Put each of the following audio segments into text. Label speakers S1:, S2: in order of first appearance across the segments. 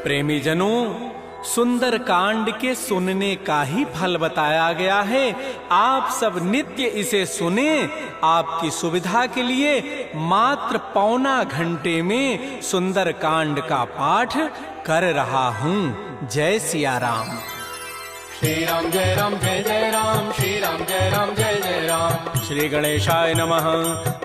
S1: प्रेमी जनों, सुंदर कांड के सुनने का ही फल बताया गया है। आप सब नित्य इसे सुने। आपकी सुविधा के लिए मात्र पौना घंटे में सुंदर कांड का पाठ कर रहा हूँ। जय सिया राम।
S2: श्री राम जय राम, श्री राम जय राम, जय जय राम।
S1: श्री गणेशाय नमः।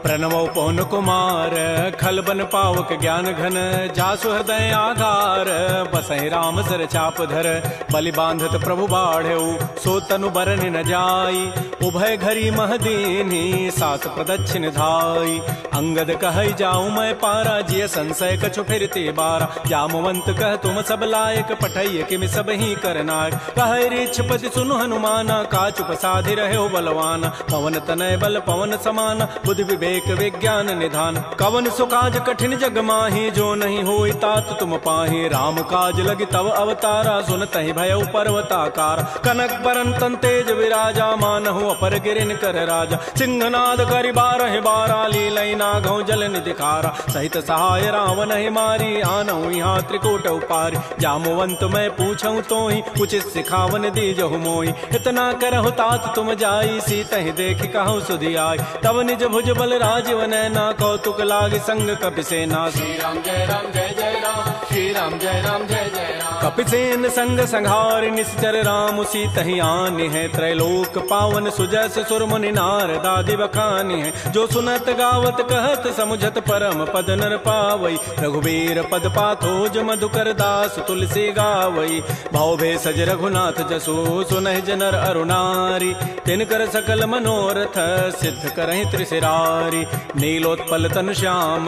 S1: प्रणवो पवन कुमार, खल बन पावक ज्ञान घन, जासु हृदय आधार, बसहि राम सर चाप धर, बलि बांधत प्रभु बाढ़ऊ, सो तनु बरन न जाई, उभय घरी महदीनी, सास प्रदक्षिण धाई। अंगद कहई जाऊं मैं पारा, जिय संशय कछु फिरते बारा, जामवंत कह तुम सब लायक, पठैय किमि सब ही करनायक। कहै रीछपति सुनु हनुमाना, काचुप साधि रहे बलवाना, पवन तनय बल पवन समाना, बुद्धि विवेक विज्ञान निधान। कवन सुकाज कठिन जग माही, जो नहीं होई तात तुम पाही, राम काज लगी तव अवतारा, सुनतहि भयउ पर्वताकार। कनक बरन तन तेज विराजा, मानहु अपर गिरिन कर राजा, सिंहनाद करि बारहि बारा, लीलई नागौ जल निधिकारा। सहित सहाय रावण ही मारी, आनहु यहाँ त्रिकूट उपारी, जामवंत मैं पूछऊं तोहि, उचित सिखावन दीजहु मोहि। इतना करहु तात तुम जाई, सीतहि देखि कहु सुधि आई, तब निज भुज बल राजीव नैना, कौतुक लाग संग कपिसेना।
S2: श्री राम जय राम, जय जय राम, श्री राम जय राम, जय जय राम।
S1: कपिसेन संग संहार, निश्चर राम सीतहि आनि है, त्रैलोक पावन सुजस सुर मुनि नारदादि बखानि है। जो सुनत गावत कहत समुझत, परम पद नर पावई, रघुबीर पद पाथोज मधुकर दास तुलसी गावई। भाव भेषज रघुनाथ जसु, सुनहि जनर अरुणारी, तिनकर सकल मनोरथ, सिद्ध करहि त्रिशिरारी। नीलोत्पल तनु श्याम,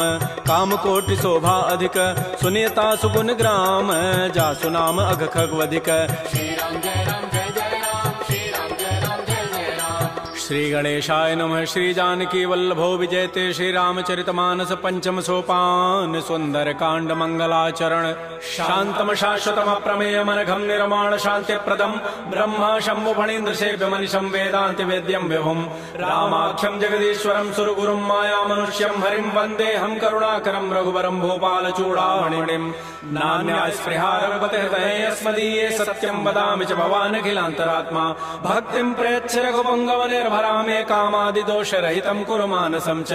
S1: काम कोटि शोभा अधिक, सुनियता सुगुण ग्राम, जासु नाम अघ खगवधिक।
S2: श्री राम जय राम, जय जय राम, श्री राम जय राम, जय जय राम।
S1: श्री गणेशाय नमः। श्री जानकी वल्लभो विजयते, श्री रामचरितमानस पंचम सोपान, सुंदर कांड मंगलाचरण। शांतम शाश्वतम प्रमेय मनघम निर्माण शांति प्रदम, ब्रह्मा शंभु फणीन्द्र सेव्य मनिषं वेदांति वेद्यम विभुम, रामाख्यम जगदीश्वरम सुरगुरुम माया मनुष्यम हरिम, वंदे हम करुणाकरम रघुवरम भूपाल चूड़ामणिम। नान्या स्पृहा रघुपते हृदये अस्मदीये, सत्यम वदामि च भवान् अखिलान्तरात्मा, भक्तिं प्रयच्छ रघुपुंगव निर्भरामे, कामादि दोष रहितं कुरु मानसं च।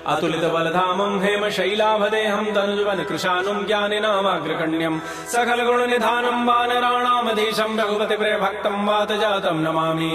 S1: अतुलित बलधामं हेम शैलाभदेहं, धनुजवन कृशानुं ज्ञानिनामाग्रगण्यं, सकल गुण निधानं वानराणामधीशं, रघुपति प्रिय भक्तं वात जातं नमामि।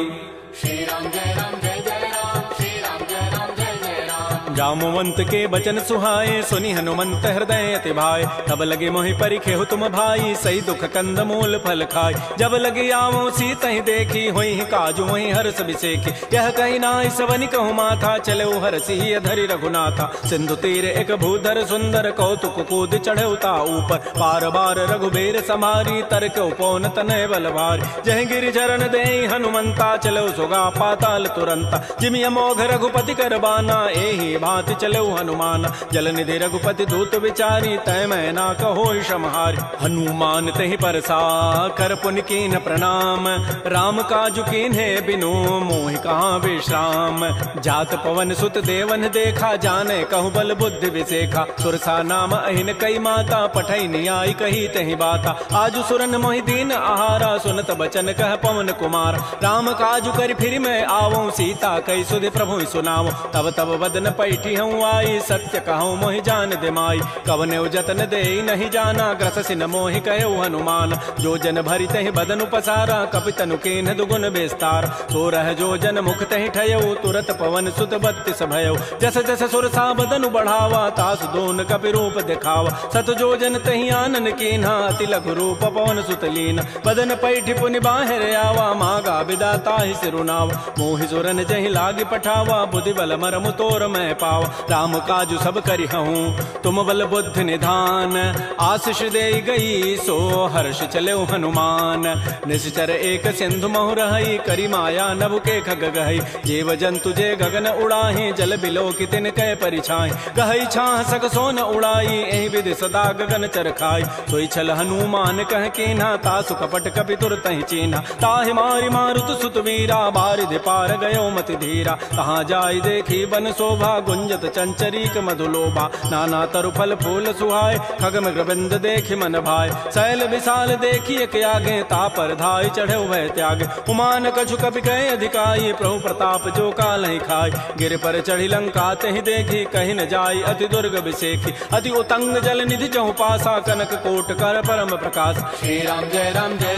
S2: श्री राम जय राम, जय जय राम, श्री राम जय राम, जय जय राम।
S1: जामवंत के बचन सुहाए, सुनि हनुमंत हृदय अति भाए, तब लगे मोहि परिखेहु तुम भाई, सही दुख कंद मूल फल खाय। जब लगे आवो सीतहि देखी, होई काजु मोहि हर्ष बिसेखी, यह कहि नाई सवनि कहु माथा, चले हरसि धरि रघुनाथा। सिंधु तीर एक भूधर सुंदर, कौतुक कूद चढ़ौता ऊपर, पार बार रघुबीर समारी, तरक उपौन तनय बल भारी। जह गिरि चरण देहि हनुमंता, चलो सुगा पाताल तुरंता, जिमि अमोघ रघुपति कर बाना, एहि भांति चलो हनुमान। जल निधि रघुपति दूत विचारी, तय मैं ना कहो क्षमहारी। हनुमान तहि परसा कर पुन कीन प्रणाम, राम काजु कीन्हे बिनु मोहि कहाँ विश्राम। जात पवन सुत देवन देखा, जाने कहु बल बुद्धि विसेखा, सुरसा नाम अहिन कई माता, पठई नियाई कही तहि बाता। आजु सुरन मोहि दीन आहारा, सुनत बचन कह पवन कुमार। राम काजु करि फिर मैं आवो, सीता कई सुधि प्रभु सुनावो। तब तब बदन पैठी हूँ आई, सत्य कहूँ मोहि जान दिमाई। कवने जतन दे नहीं जाना, ग्रससि न मोहि कहो हनुमान। जो जन भरि तहि बदन उपसारा, कपितनु कीन्ह दुगुन विस्तार। सो रह जो जन मुख तहि ठयऊ, तुरत पवन सुत बत्तिस भयऊ। जस जस सुरसा बदनु बढ़ावा, तासु दोन कपि रूप दिखावा। सत जो जन तहि आनन कीन्हा, अति लघु रूप पवन सुत लीना। बदन पैठी पुनि बाहिर आवा, मागा विदा ताहि सिरुनावा। मोहि सुरन जहि लागी पठावा, बुद्धि बल मरमु तोर मैं पावा। राम काजु सब करि हूँ, तुम बल बुद्धि निधान। आशीष दे गई सो हर्ष चले हनुमान। निश्चर एक सिंधु महु रही, करी माया नभ के खग गहई। जीव जंतु जे गगन उड़ाही, जल बिलो की तिन कै परिछाई। गहई छाह सक सोन उड़ाई, एहि विधि सदा गगन चरखाई। सोई छल हनुमान कह कीन्हा, तासु कपट कपि तुरतहि चीन्हा। ताहि मारि मारुत सुत वीरा, बारिधि पार गयो मति धीरा। कहाँ जाय देखी बन शोभा, गुंजत चंचरीक मधुलोभा। नाना तरु फल फूल सुहाय खगम गोविंद देखि मन भाय। शैल विशाल देखिए के आगे तापर धाय चढ़े वह त्याग। उमान कछु कपि कहे अधिकाई प्रभु प्रताप जो काल ही खाय। गिर पर चढ़ी लंका तहि देखी कहीं न जाय अति दुर्ग विसेखी। अति उतंग जल निधि जहु पासा कनक कोट कर परम प्रकाश।
S2: श्री राम जय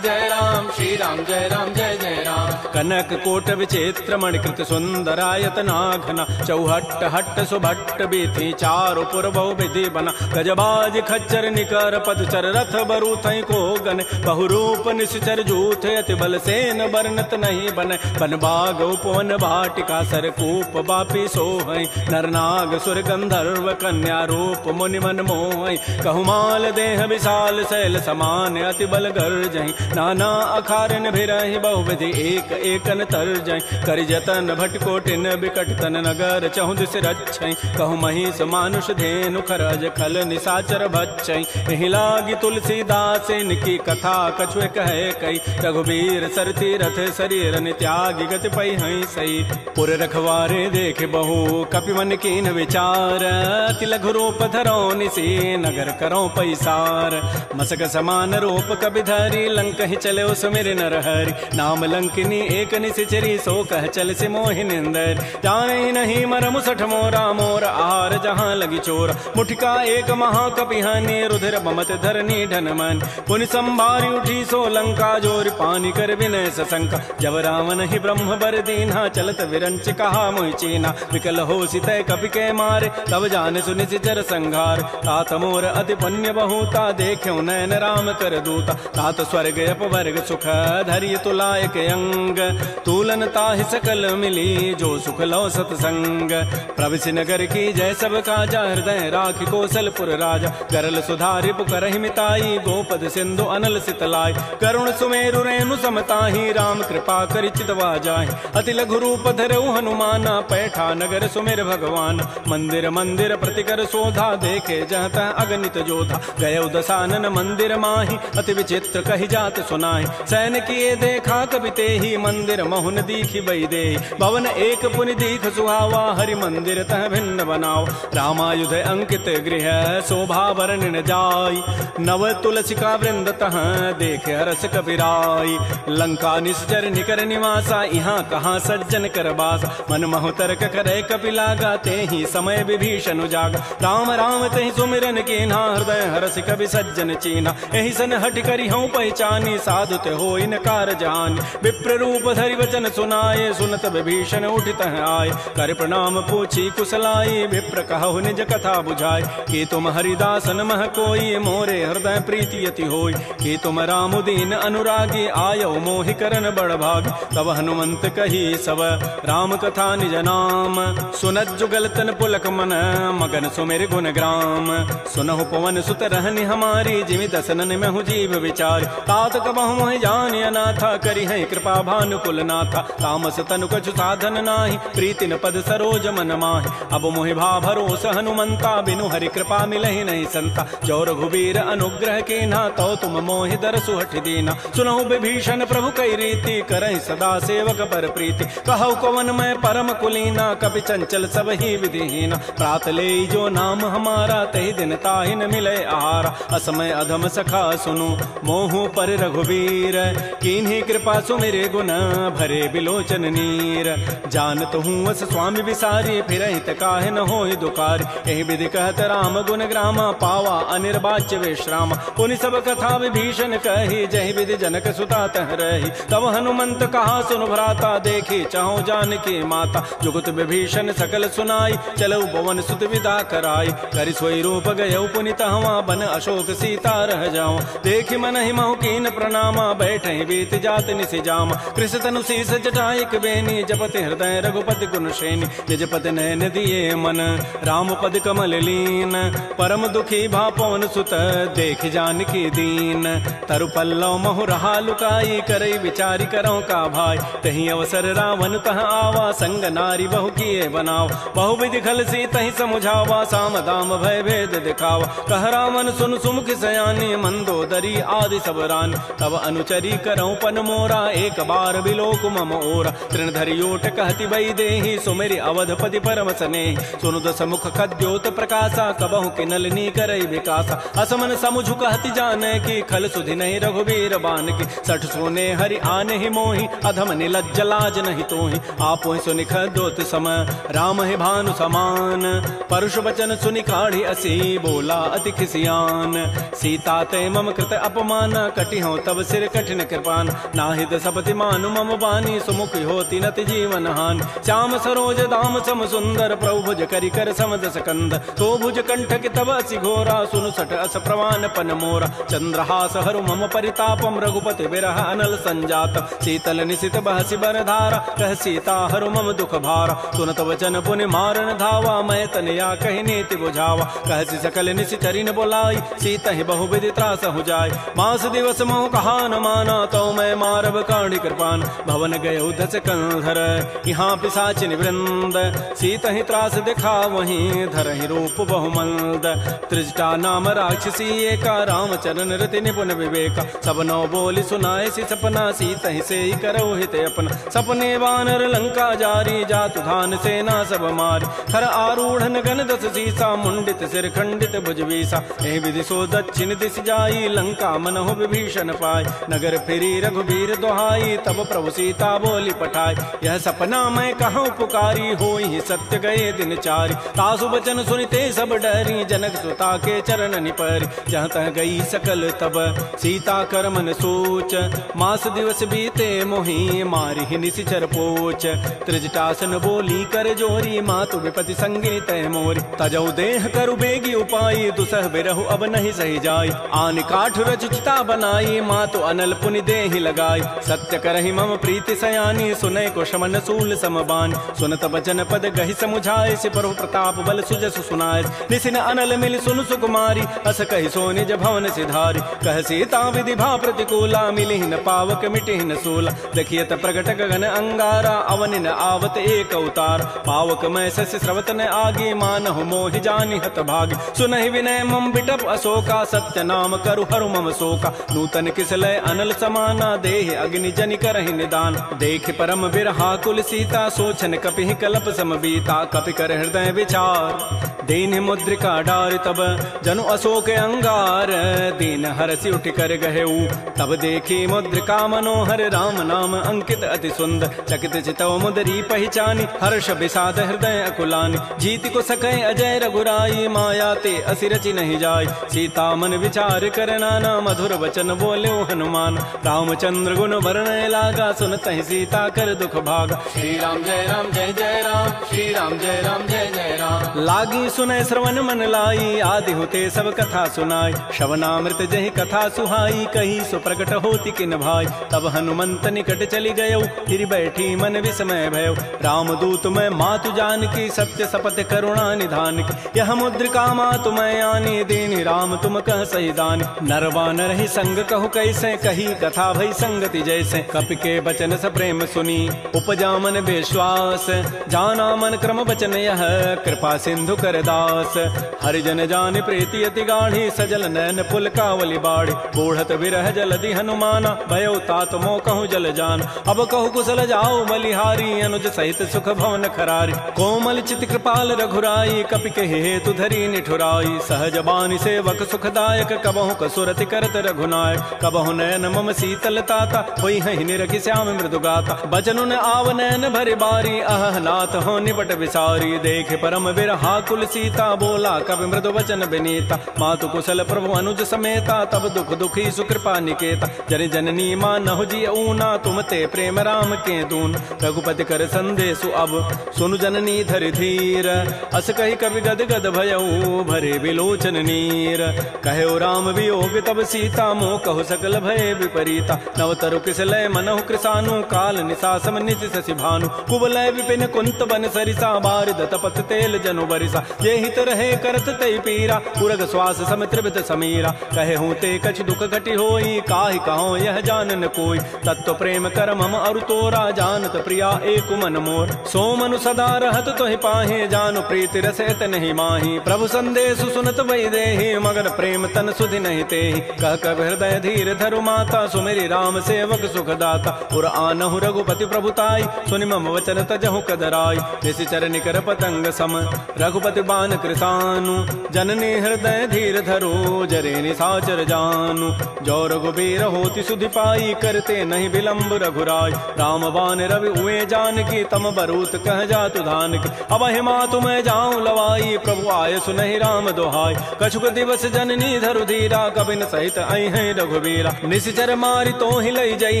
S2: जय राम श्री राम जय जय राम।
S1: कनक कोट विचित्र मणिकृत सुंदरायत नाघना। चौहट्ट हट्ट सुभट्ट बीथी चारु पुर बहु विधि बना। गजबाज खच्चर निकर पदचर रथ बरु थई को गन। बहुरूप निश्चर जूथ अति बल सेन बरनत नहीं बन। बन बाग उपवन भाटिका सरकूप बापी सोहई। नरनाग सुर गंधर्व कन्या रूप मुनि मन मोहई। कहुमाल देह विशाल शैल समान अति बल गर्जहि। नाना अखारन भिरहि बहुविधि एक एकन तरजहि। करि जतन भटकोटिन बिकट तन नगर चहु दिस रक्षहि। कहु महिष मानुष धेनु खरज खल निशाचर भक्षहि। एहि लागी तुलसीदास इनकी कथा कछुए कहे कई। रघुबीर सरती रथ शरीर त्यागी गति पै हई सई। पुर रखवारे देख बहु कपि मन कीन विचार। अति लघु रूप धरो निसी नगर करो पैसार। मसक समान रूप कपि धरी लंक ही चले सुमिर नर हरि। नाम लंकिनी एक निशिचरी सो कह चल से मोहि निंदर। जाने नहीं मर मुसठ मोरा मोर आहार जहाँ लगी चोर। मुठिका एक महाकपि हानि रुधिर बमत धरनी ढन मन। पुनि संभारी उठी सो लंका जोर पानी कर विनय सशंका। जब रावण ही ब्रह्म बर दीन्हा चलत विरंच कहा मोहि चीना। विकल हो सितय कपि के मारे तब जान सुनि सिचर संघार। तात मोर अति पुण्य बहुता देख्यो नयन राम कर दूता। तात स्वर्ग अपवर्ग सुख धरिय तुलायक अंग। तूलन ताहि सकल मिली जो सुख लो सतसंग। प्रविशि नगर की जय सब काजा हृदय राखि कौशलपुर राजा। गरल सुधारि पुकरहि मिताई गोपद सिंधु अनल सितलाई। करुण सुमेरु रेणु समताहि राम कृपा करि चितवा जाहि। अति लघु रूप धरऊ हनुमाना पैठा नगर सुमेर भगवान। मंदिर मंदिर प्रतिकर शोधा देखे जहत अगणित जोधा। गय दसानन मंदिर माही अति विचित्र कही जात सुनाहि। सैन किए देखा कबि तेहि मंदिर महुन दीखि बई देहि। भवन एक पुनि दीख सुहावा हरि मंदिर तह भिन्न बनाओ। रामायुध अंकित गृह शोभा वर्णन जाय। नव तुलसिका वृंद तह देखे हरस कबीराई। लंका निश्चर निकर निवासा यहाँ कहाँ सज्जन कर बास। मन महु तर्क करे कपि लागा तेहि समय विभीषण जागा। राम राम तेहि सुमिरन कीन्हा हृदय हरस कवि सज्जन चीन्हा। एहि सन हट करि हूँ पहचानी साधु ते हो इनकार जानी। विप्र रूप धरि वचन सुनाए सुनत विभीषण उठित आए। कर प्रणाम पूछी कुशलाई विप्र कहु निज कथा बुझाए। कि तुम हरिदासन मह कोई मोरे हृदय प्रीति अति होई। कि तुम राम दीन अनुरागी आयो मोहि करन बड़ भाग। तब हनुमंत कही सब राम कथा निज नाम। सुनत जुगल तन पुलक मन मगन सुमेर गुण ग्राम। सुनहु पवन सुत रहनि हमारी जिमि दसनन में हूँ जीव विचार। तात कबहु मोहि जानि अनाथा करि है कृपा भानुकुल नाथा। तामस तनु कछु साधन नाही प्रीति न पद सरोज मन माहि। अब मोहि भा भरोस हनुमंता बिनु हरि कृपा मिलहि नहीं संता। जो रघुबीर अनुग्रह कीन्हा तो तुम मोहि दरसु हठि दीना। सुनहु विभीषण प्रभु कई रीति करहि सदा सेवक पर प्रीति। कहु कवन मैं परम कुलीना कपि चंचल सब ही विधिहीना। प्रात ले जो नाम हमारा तहि दिन ताहि न मिले आहारा। असमय अधम सखा सुनु मोहु पर रघुबीर। कीन्ही कृपा सुमिरे गुण भरे बिलोचन नीर। जानत हूँ अस स्वामी विसारी फिर हित काहे न होहि दुकारी। एहि विधि कहत राम गुण ग्रामा पावा अनिर्वाच्य विश्राम। पुनि सब कथा विभीषण कही जहि विधि जनक सुता तह रही। तब हनुमंत कहा सुन भ्राता देखी चाहु जानकी माता। जुगत विभीषण सकल सुनाई चलऊ पवन सुत विदा कराई। करि सोई रूप गयऊ पुनि तहवा बन अशोक सीता रह जाओ। देखि मन ही महु कीन प्रणामा बैठे बीत जात निसि जामा। कृष तनु शीस जटाइक बेनी जपति हृदय रघुपति गुण श्रेणी। निज पद नयन दिए मन राम पद कमल लीन। परम दुखी भा पवन सुत देख जानकी दीन। तरु पल्लव महु रहा लुकाई करई विचारी करो का भाई। तही अवसर रावण तह आवा संग नारी बहु किए बनाओ। बहु विधि खल सी तही समुझावा साम दाम भय भेद दिखावा। कह रावण सुन सुमुख सयानी मंदोदरी आदि सब रानी। तब अनुचरी करऊं पन मोरा एक बार बिलोक मम ओरा। तृण धरियोट कहति बई देहि सुमेरि अवधपति पर करम सने। सुनु दस मुख खद्योत प्रकाशा, कबहु किनलनी करई विकासा। असमन समुझु कहति जाने की, खल सुधि नहीं रघुबीर बान की। सठ सोने हरि आने ही मोहि, अधम निलज्ज लाज नहीं तोहि। आपो सुनि खद्योत सम, राम ही भानु समान। परुष वचन सुनि काढ़ी असी, बोला अति खिसियान। सीता ते मम कृत अपमान, कटि हो तब सिर कठिन कृपान। नाहित सपति मानु मम बानी, सुमुख होती नति जीवन हान। श्याम सरोज दाम सम सुंदर, प्रभु भुज करि कर सम दस कंद। तो भुज कंठ के तब असि घोरा, सुनु सठ अस प्रवान पन मोरा। चंद्रहास हरु मम परितापम, रघुपति बिरह अनल संजात। शीतल निशित बहसि बरधारा, कह सीता हरु मम दुख भारा। सुनत वचन पुनि मारन धावा, मैं तनया कहि नीति बुझावा। कहसि सकल निशि चरिन बोलाई, सीता ही बहुविधि त्रास हो जाय। मास दिवस मोह कहा न माना, तो मैं मारब काढ़ी कृपान। भवन गए उधस कंधर, यहाँ पिशाचिन वृंद। सीता ही त्रास दिखा वहीं, धरहि रूप बहुमंद। त्रिजटा नाम राक्षसी एका, राम चरण रति निपुण विवेका। सबनो बोली सुनाए सी सपना, सीता ही से ही करौ हित अपना। सपने वानर लंका जारी, जातु धान सेना सब मारी। खर आरूढ़ गन दस सीसा, मुंडित सिर खंडित भुज बीसा। एहि विधि सो दक्षिण दिश जाई, लंका मनहु विभीषण पाय। नगर फिरी रघुबीर दोहाई, तब प्रभु सीता बोली पठाई। यह सपना मैं कहूँ पुकारी, होई ही सत्य गए दिन चारि। तासु बचन सुनिते सब डरी, जनक सुता के चरण निपरि। जहाँ तह गई सकल तब, सीता कर मन सोच। मास दिवस बीते मोहि, मारी ही निशिचर पोच। त्रिजटासन बोली कर जोरी, मातु विपति संगिनी तय मोरी। तजौ देह करु बेगी उपाई, दुसह बिरहु अब नहीं सही जाई। आन काठ रचिता बनाई, मातु अनल पुनि देहि लगाई। सत्य करहि मम प्रीति सयानी, सुनै को शमन सूल समबान। सुनत बचन पद गहि समुझाए, सिपरु प्रताप बल सुजसु सुनाए। निसिन अनल मिल सुन सुकुमारी, अस कहि सो निज भवन सिधारी। कह सीता विधि भा प्रतिकूला, मिलि न पावक मिटि न सूला। देखियत प्रगट गगन अंगारा, अवनि न आवत एक अवतार। पावक मैं शशि स्रवत न आगे, मानहु मोहि जानि हत भागी। सुनहि विनय मम बिटप अशोका, सत्य नाम करु हरु मम शोका। नूतन किसलय अनल समाना, देहि अग्नि जनि करहि निदान। देख परम बिरहा कुल सीता, सोचन कपिहि कलप सम बीता। कपि कर हृदय विचार, दीन मुद्रिका डार। तब जनु अशोक अंगार, दीन हरसि उठ कर गहेऊ। तब देखी मुद्रिका मनोहर, राम नाम अंकित अति सुंदर। चकित चितव मुदरी पहचानी, हर्ष विषाद हृदय अकुलानी। जीति को सकै अजय रघुराई, माया ते असि रचि नहीं जाय। सीता मन विचार कर नाना, मधुर वचन बोले हनुमान। रामचंद्र गुण वर्णय लागा, सुनत ही सीता कर दुख भागा।
S2: श्री राम जय राम जय जय राम, श्री राम जय राम जय जय राम।
S1: लागी सुनय श्रवण मन लाई, आदि होते सब कथा सुनाई। श्रवणामृत जहि कथा सुहाई, कही सो प्रकट होती किन भाई। तब हनुमंत निकट चली गयो, फिर बैठी मन विस्मय भयो। राम दूत मैं मातु जान की, सत्य सपथ करुणा निधान की। यह मुद्रिका मातु मैं आनी, दीनि राम तुम कह सही दानी। नरवानर ही संग कहु कैसे, कही कथा भई संगति जैसे। कपि के बचन स प्रेम सुनी, उपजा मन विश्वास। जाना मन क्रम वचन यह, कृपा सिंधु कर दास। हरिजन जान प्रीति अति गाढ़ी, सजल नैन पुल कावली बाढ़ी। बूढ़त विरह जलधि हनुमाना, भयो तात मोह कहूँ जल जान। अब कहु कुशल जाओ बलिहारी, अनुज सहित सुख भवन खरारी। कोमल चित कृपाल रघुराई, कपि के हेतु धरी निठुराई। सहज बानी सेवक सुखदायक, कबहु कसुरति करत रघुनायक। कबहु नयन मम शीतल ताता, होई हहि निरखि श्याम मृदु गाता। बचनु न आव नयन भरि बारी, अह नाथ हो निबट विसारी। देख परम बिरहा कुल सीता, बोला कवि मृदु वचन विनीता। मातु कुशल प्रभु अनुज समेता, तब दुख दुखी सुकृपा निकेता। जन जननी मानहु जिय ऊना, तुम ते प्रेम राम के दून। रघुपति कर संदेशु अब, सुनु जननी धरि धीर। अस कहि कवि गद गद भयऊ, भरे विलोचन नीर। कहो राम वियोग तब सीता, मोह कहु सकल भय विपरीता। नवतरु किसलय मनहु कृसानु, काल निशासम निशि शशि भानु। कुवलय विपिन कुंत बन सरिसा, बारिद तपत तेल जनु बरिसा। ये हित रहे करत तई पीरा, पुरग श्वास सम त्रिविध समीरा। कहे हूँ ते कछ दुख घटी होई, काहि कहो यह जानन कोई। तत्व प्रेम कर मम अरु तोरा, जानत प्रिया एक मन मोर। सो मनु सदा रहत तोहि पाहे, जानु प्रीति रसत नहीं माही। प्रभु संदेशु सुनत वै देहि, मगर प्रेम तन सुधि नहीं तेहि। कह कब हृदय धीर धरु माता, सुमेरि राम सेवक सुखदाता। पुर आनहु रघुपति प्रभुताई, सुनि मम वचन तजहु कदराई। निशि निश्चर निकर पतंग सम रघुपति बान कृसानु जननी हृदय धीर धरो जरे निशाचर जानु जो रघुबीर होति सुधि पाई करते नहीं विलंब रघुराय राम बान रवि उए जान की तम बरूत कह जातु धान की अब हिमा तुम्हें जाऊं लवाई प्रभु आय सुनहि राम दोहाई कछुक दिवस जननी धरु धीरा कबिन सहित आई हैं रघुबीरा निश्चर मारी तो ही लई जई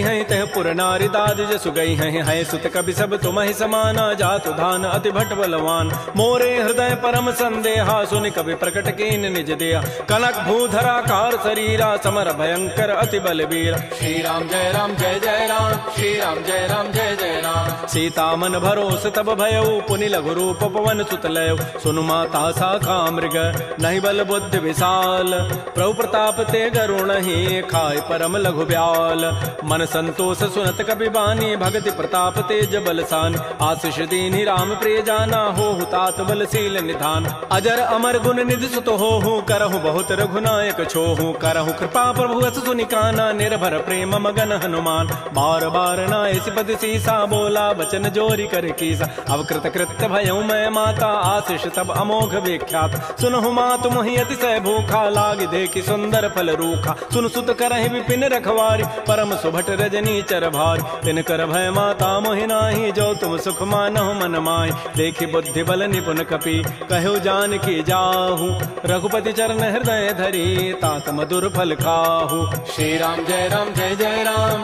S1: हैं तह पुर नारी दाद जसु गई हैं सुत कवि सब तुम ही समाना जातु धान अति भट बलवान मोरे हृदय परम संदेहा सुनि कवि प्रकट कीन निज देहा कनक भूधरा कार शरीरा समर भयंकर अति बलबीरा
S2: श्री राम जय राम श्री राम जय जय राम
S1: सीता मन भरोस तब भयउ पुनि लघु रूप पवन सुत लय सुनु माता साखा मृग नहीं बल बुद्धि विशाल प्रभु प्रताप ते गरुण ही खाय परम लघु ब्याल मन संतोष सुनत कपि बानी भगति प्रताप तेज बलसान आशीष दीनि राम प्रिय जाना हो तात बलशील निधान अजर अमर गुण निधि सुत हो करहु बहुत रघुनायक छोहु करहु कृपा प्रभु अस सुनिकाना निर्भर प्रेम मगन हनुमान बार बार नाय सिपति सीसा बोला बचन जोरी कर कीसा अब कृत कृत्य भयउ मैं माता आशीष तब अमोघ विख्यात सुनहु मातु मोहि अतिशय भूखा लाग देखि सुंदर फल रूखा सुन सुत करहि विपिन रखवारी परम सुभट रजनी चर भारी तिन कर भय माता मोहि नाही जो तुम सुख मानहु मन माय देखि बुद्धि बल निपुण कपि कहु जान की जाहु रघुपति चरण हृदय धरी तात मधुर फल खाहु
S2: श्री राम जय राम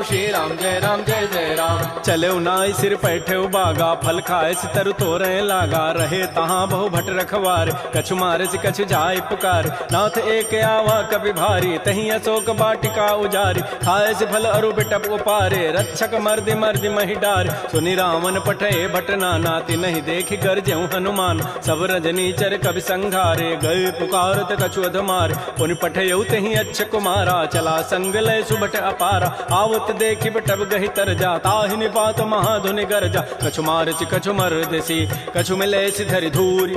S2: श्री राम जय राम
S1: चले नाई सिर पैठे बागा फल खाए तरु तोरे लागा रहे तहाँ बहु भट रखवार कछु मारे से कछु जाय पुकार नाथ एक आवा कभी भारी तही अशोक बाटिका उजारी खाए से फल अरु बिटप उपारे रक्षक मर्दि मर्दि मही डार सुनि रावण पठे भट नाती नहीं देखि गरजेऊ हनुमान सब रजनी चर कवि संघारे गए पुकारत कछु अधमार पुनि पठेऊ तही अच्छ कुमारा चला संग लय सुभट अपारा आवत देखि बटब गहि तर जा ताहि निपात महाधुनि गरजा कछु मार सी कछु मर देसी कछु मिले सी धरि धूरी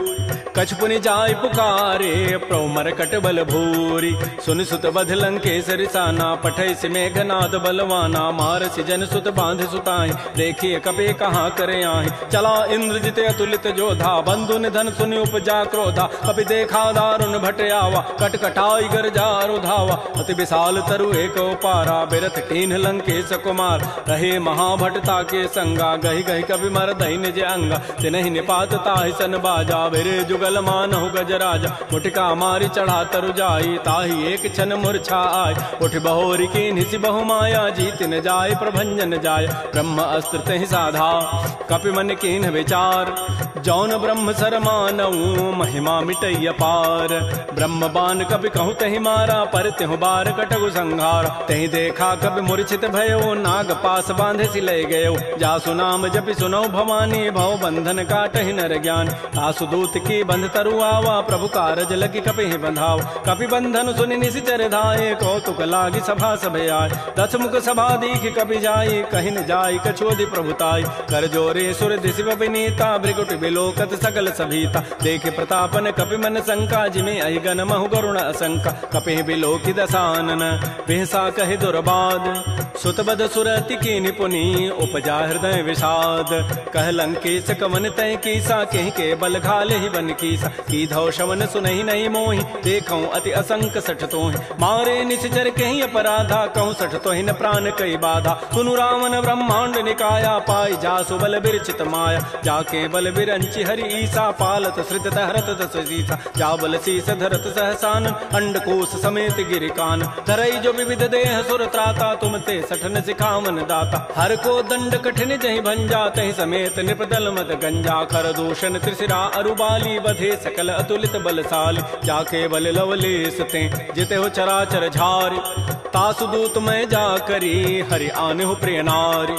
S1: कछु पुनि जाय पुकारे प्रमर कट बल भूरी सुनि सुत बध लंकेसरि साना पठै से मेघनाद बलवाना मार सी जन सुत बांध सुताई देखिए कपे कहाँ करे आहि चला इंद्रजित अतुलित जोधा बंधु निधन सुनि उपजा क्रोधा कपि देखा दारुण भट आवा कट कटाई गरजा रुधावा अति विशाल तरु एक पारा बिरथ कीन्ह लंकेश कुमार रहे महाभटता के संगा गहि गहि कवि मर दहि निज अंगा तिनहि निपात ताहि सन बाजा बिरे जुगल मानहु गजराजा मुटिका मारी चढ़ा तरु जाई ताहि एक क्षण मूर्छा आय उठ बहोरी की निसि बहु माया जीत न जाय प्रभंजन जाय ब्रह्म अस्त्र तहि साधा कपि मन कीन्ह विचार जौन ब्रह्म सर मानऊ महिमा मिटई अपार ब्रह्म बान कपि कहु तहि मारा पर तिहु बार कटगु संहार तहि देखा कपि मूर्छित भयो नाग पास बांधे सि लय गयो जासु नाम जपि सुनौ भवानी भव बंधन काटहि नर ज्ञान तासु दूत की बंध तरु आवा प्रभु कारज लगी कपि बंधाव कपि बंधन सुनि निशिचर धाये कौतुक लागी सभा सभे आय दस मुख सभा दीख कपि जाई कहि न जाई कछुअधि प्रभुताई कर जोरे सुर दिशि विनीता भृगुट बिलोकत सकल सभीता देखे प्रतापन कपि मन शंका जिमे अहि गन महु गरुण असंका कपि बिलोकि दसानन बिहसा कहि दुर्बाद सुतबद सुरति की निपुनी उपजा हृदय विषाद कह लंकेश कवन तय कीसा कहि के बल घाले ही बन कीसा की धौ शवन सुनहि नहीं मोहि देखऊं अति असंक सठ तोहि मारे निश्चर कहि अपराधा कहूँ सठ तोहि न प्राण कई बाधा सुनु रावण ब्रह्मांड निकाया पाई जासु बल बिरचित माया जाके बल बिरंचि हरि ईसा पालत श्रित हरत दस सीसा जा बल शीस धरत सहसान अंडकोश समेत गिरिकान धरई जो विविध देह सुर त्राता तुम ते सठन सिखावन दाता हर को दंड कठिन जहि भंजा तहि समेत निपदल मद गंजा खर दूषण त्रिशिरा अरुबाली बधे सकल अतुलित बलशाली जाके बल लवलेस ते जिते हो चराचर झारी तासु दूत मैं जा करी हरि आने हो प्रिय नारी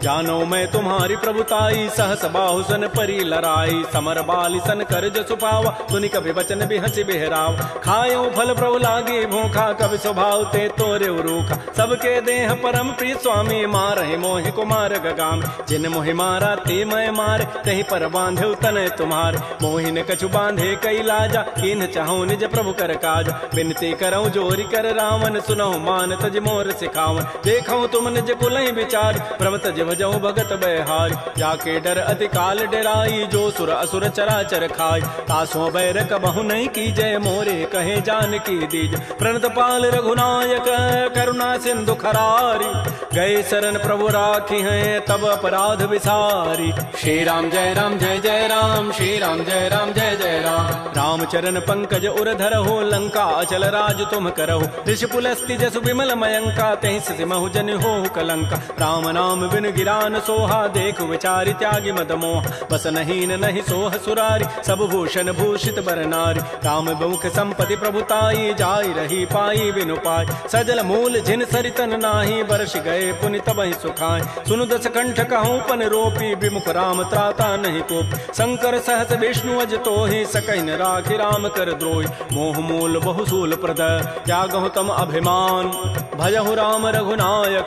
S1: जानो मैं तुम्हारी प्रभुताई सहस बाहु सन परी लराई समर बाली सन कर जसु पावा सुनि कभी वचन बिहसि बिहराव खायो फल प्रभु लागे भूखा कभी स्वभाव ते तोरे रूखा सबके देह परम प्रिय स्वामी मारहि मोहि कुमार गगाम जिन मोहि मारा ते मैं मारे तहि पर बांधे तनय तुम्हारे मोहि न कछु बांधे कई लाजा किन चाहूं निज प्रभु कर काज बिनती करऊं जोरी कर रावण सुनहु मान तज मोर सिखावन देखऊं तुम निज कुलहि विचार प्रभ तज भजऊ भगत बहारी। जाके डर अति काल डराई, जो सुर असुर चराचर खाई। तासों बैर कबहु नहीं की जय, मोरे कहे जान की दीज। प्रणत पाल रघुनायक करुणा सिंधु खरारी, गए शरण प्रभु राखी हैं तब अपराध विसारी।
S2: श्री राम जय राम जय जय राम, श्री राम जय राम जय जय राम।
S1: रामचरण पंकज उर धरहो, लंका अचल राज तुम करहो। ऋषि पुलस्ति जसु विमल मयंका, तहि सिमहु जन हो कलंका। राम नाम बिन गिरान सोहा, देख विचारि त्यागी मद मोह। बस नहीं नहीं सोह सुरारी, सब भूषण भूषित बर नारी। राम बहुख संपत्ति प्रभुताई, जाय रही पाई बिनु पाई। सजल मूल जिन सरितन नाही, बरस गए पुनि तबहि सुखाय। सुनु दस कंठ कहूँ पन रोपी, विमुख राम त्राता नहीं कोप। शंकर सहस विष्णु अज तोहि, सकहि न राखि राम कर द्रोही। मोह मूल बहुसूल प्रद, त्यागहु तम अभिमान। भजहु राम रघुनायक,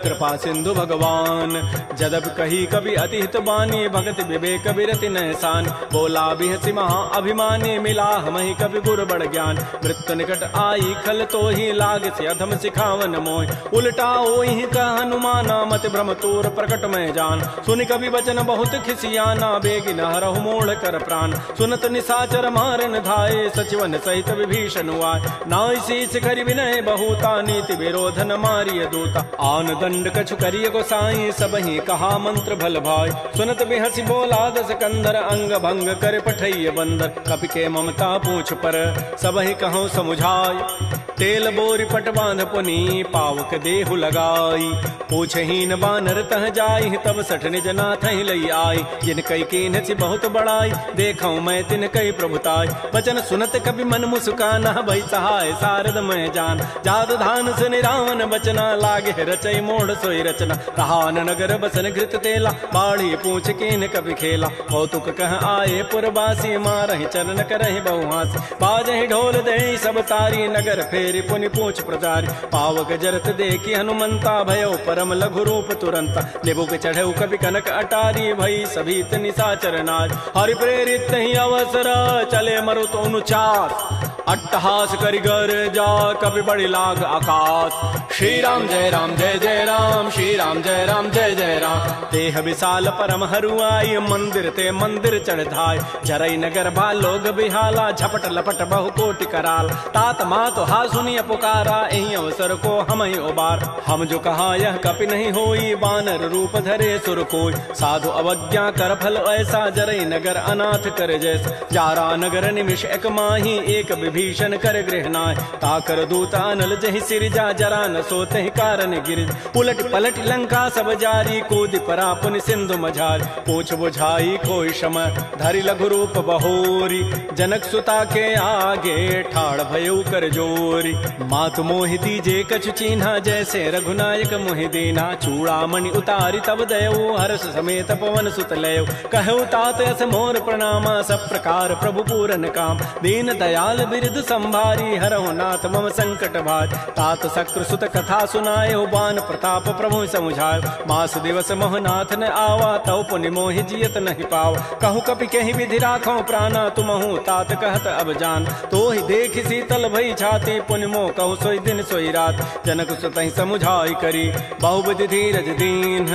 S1: कृपा सिंधु भगवान। जदब कही कवि अति हित बानी, भगत विवेक बिरति नहसान। बोला बिहसि महा अभिमानी, मिला हमहि कवि गुर बड़ ज्ञान। मृत्यु निकट आई खल तोहि, लाग से अधम सिखावन मोहि। उल्टा ओहि कह हनुमाना, मति भ्रम तोर प्रकट में जान। सुनि कवि वचन बहुत खिसियाना, बेगिन हरहु मोड़ कर प्राण। सुनत निशाचर मारन धाये, सचिवन सहित विभीषण आए। नाई शीस करि विनय बहुता, नीति विरोधन मारिय दूता। आन दंड कछु करिय गोसाई, सबहि कहा मंत्र भल भाई। सुनत बिहसि बोला दस कंधर, अंग भंग कर पठैय बंदर। कपि के ममता पूछ पर, सबहि कहूँ समुझाय। तेल बोरी पट बांध पुनि, पावक देहु लगाई। पूछहीन बानर तह जाई, तब सठ निज नाथ लई आई। जिन कई कीन्हसि बहुत बड़ाई, देखऊँ मैं तिन कई प्रभुताई। वचन सुनत कपि मन मुस्काना, भई सहाय सारद मैं जान। जात धान सुनि रावण बचना, लागे रचई मोड़ सोई रचना। रहान नगर बसन घृत तेला, बाढ़ी पूछ कीन कपि खेला। कौतुक कह आए पुरबासी, मारहि चरण करहि बहुहासी। बाजहि ढोल देहि सब तारी, नगर फेरि पुनि पूछ प्रचारी। पावक जरत देखी हनुमंता, भयो परम लघु रूप तुरंता। लेबुक चढ़ऊ कपि कनक अटारी, भई सभीत निशाचर नार। हरि प्रेरित ही अवसर, चले मरुत अनुचार। अट्टहास करि गर जा, कपि बड़ि लाग आकाश।
S2: श्री राम जय राम जय जय राम, श्री राम जय राम जय जय राम।
S1: देह विशाल परम हरुआई, मंदिर ते मंदिर चढ़ धाय। जरई नगर भालोग बिहाला, झपट लपट बहु कोटि कराल। तात मात हा सुनिय पुकारा, एहि अवसर को हम ही उबार। हम जो कहा यह कपि नहीं होई, बानर रूप धरे सुर कोई। साधु अवज्ञा कर फल ऐसा, जरई नगर अनाथ कर जैसा। जारा नगर निमिष एक माही, एक विभीषण कर गृह नाय। ताकर दूत अनल जहि सिरजा, जरा न सोते कारण गिरिज। उलट पलट लंका सब जारी, कूदि परा पुनि सिंधु मझारी। पूछ बुझाई कोई शम, धरि लघु रूप बहोरी। जनक सुता के आगे, ठाड़ भयउ कर जोरी। मातु मोहि दीजे कछु चीन्हा, जैसे रघुनायक मोहि दीना। चूड़ामणि उतारी तब दयऊ, हर्ष समेत पवन सुत लयऊ। कहऊ तात अस मोर प्रणामा, सब प्रकार प्रभु पूरन काम। दीन दयाल बिरद संभारी, हरहु नाथ मम संकट भार। तात शक्र सुत कथा सुनाए, बान प्रताप प्रभु समुझाय। मास दिवस मोहनाथ न आवा, तव पुनि मोहि जियत नहीं पावा। कहूँ कपि कहीं विधि राखो प्राणा, तुमहु तात कहत अब जान। तो ही देख शीतल भई छाती, पुनि मोह कहूँ सोई दिन सोई रात। जनक सुतहि समुझाई करी, बहुविधि धीरज दीन।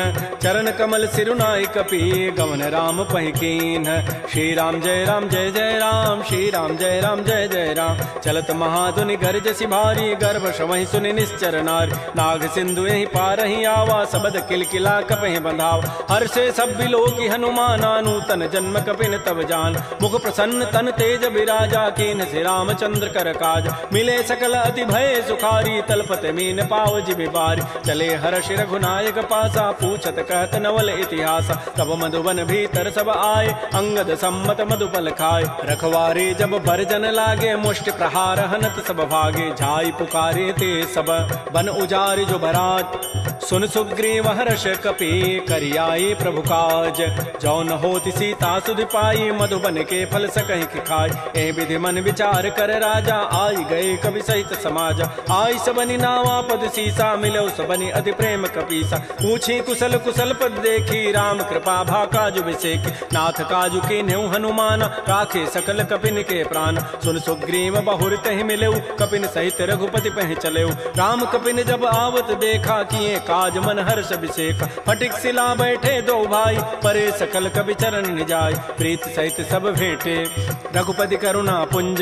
S1: चरण कमल सिरुनाई कपि, गवन राम पहि कीन। श्री राम जय राम जय जय राम, श्री राम जय राम जय जय राम। चलत महाधुनि गरजसि भारी, गर्भ श्रवहि सुनि निश्चर नारी। नाग सिंधु यही पारहि आवा, सबद किलकिला कपहि बंधावा। हर्षे सब बिलोकी हनुमाना, नूतन जन्म कपिन तब जान। मुख प्रसन्न तन तेज विराजा, कीन से रामचंद्र कर काज। मिले सकल अति भय सुखारी, तलपत मीन पाव जिबि बारी। चले हर्ष रघुनायक पासा, पूछत कहत नवल इतिहास। तब मधुबन भीतर सब आए, अंगद सम्मत मधुपल खाए। रखवारे जब बरजन लागे, मुष्टि प्रहार हनत सब भागे। झाई पुकारे ते सब, बन उजारि जो बरात। सुन सुग्रीव हर्ष कपि, करियाए प्रभु काज। जौन होति सीता सुधि पाई, मधुबन के फल सकहि कि खाय। ए विधि मन विचार कर राजा, आई गए कवि सहित समाज। आई सबनि नावा पद सीसा, मिलो सबनि अति प्रेम कपीसा। पूछी कुशल कुशल पद देखी, राम कृपा भा काजु विसेखी। नाथ काजु कीन्हु हनुमान, राखे सकल कपिन के प्राण। सुन सुग्रीव बहुर तहि मिलेऊ, कपिन सहित रघुपति पह चलेऊ। राम कपिन जब आवत देखा, किए काज मन हर्ष अभिषेक। फटिक शिला बैठे दो भाई, परे सकल कवि चरण निजाय। प्रीत सहित सब भेटे रघुपति करुणा पुंज,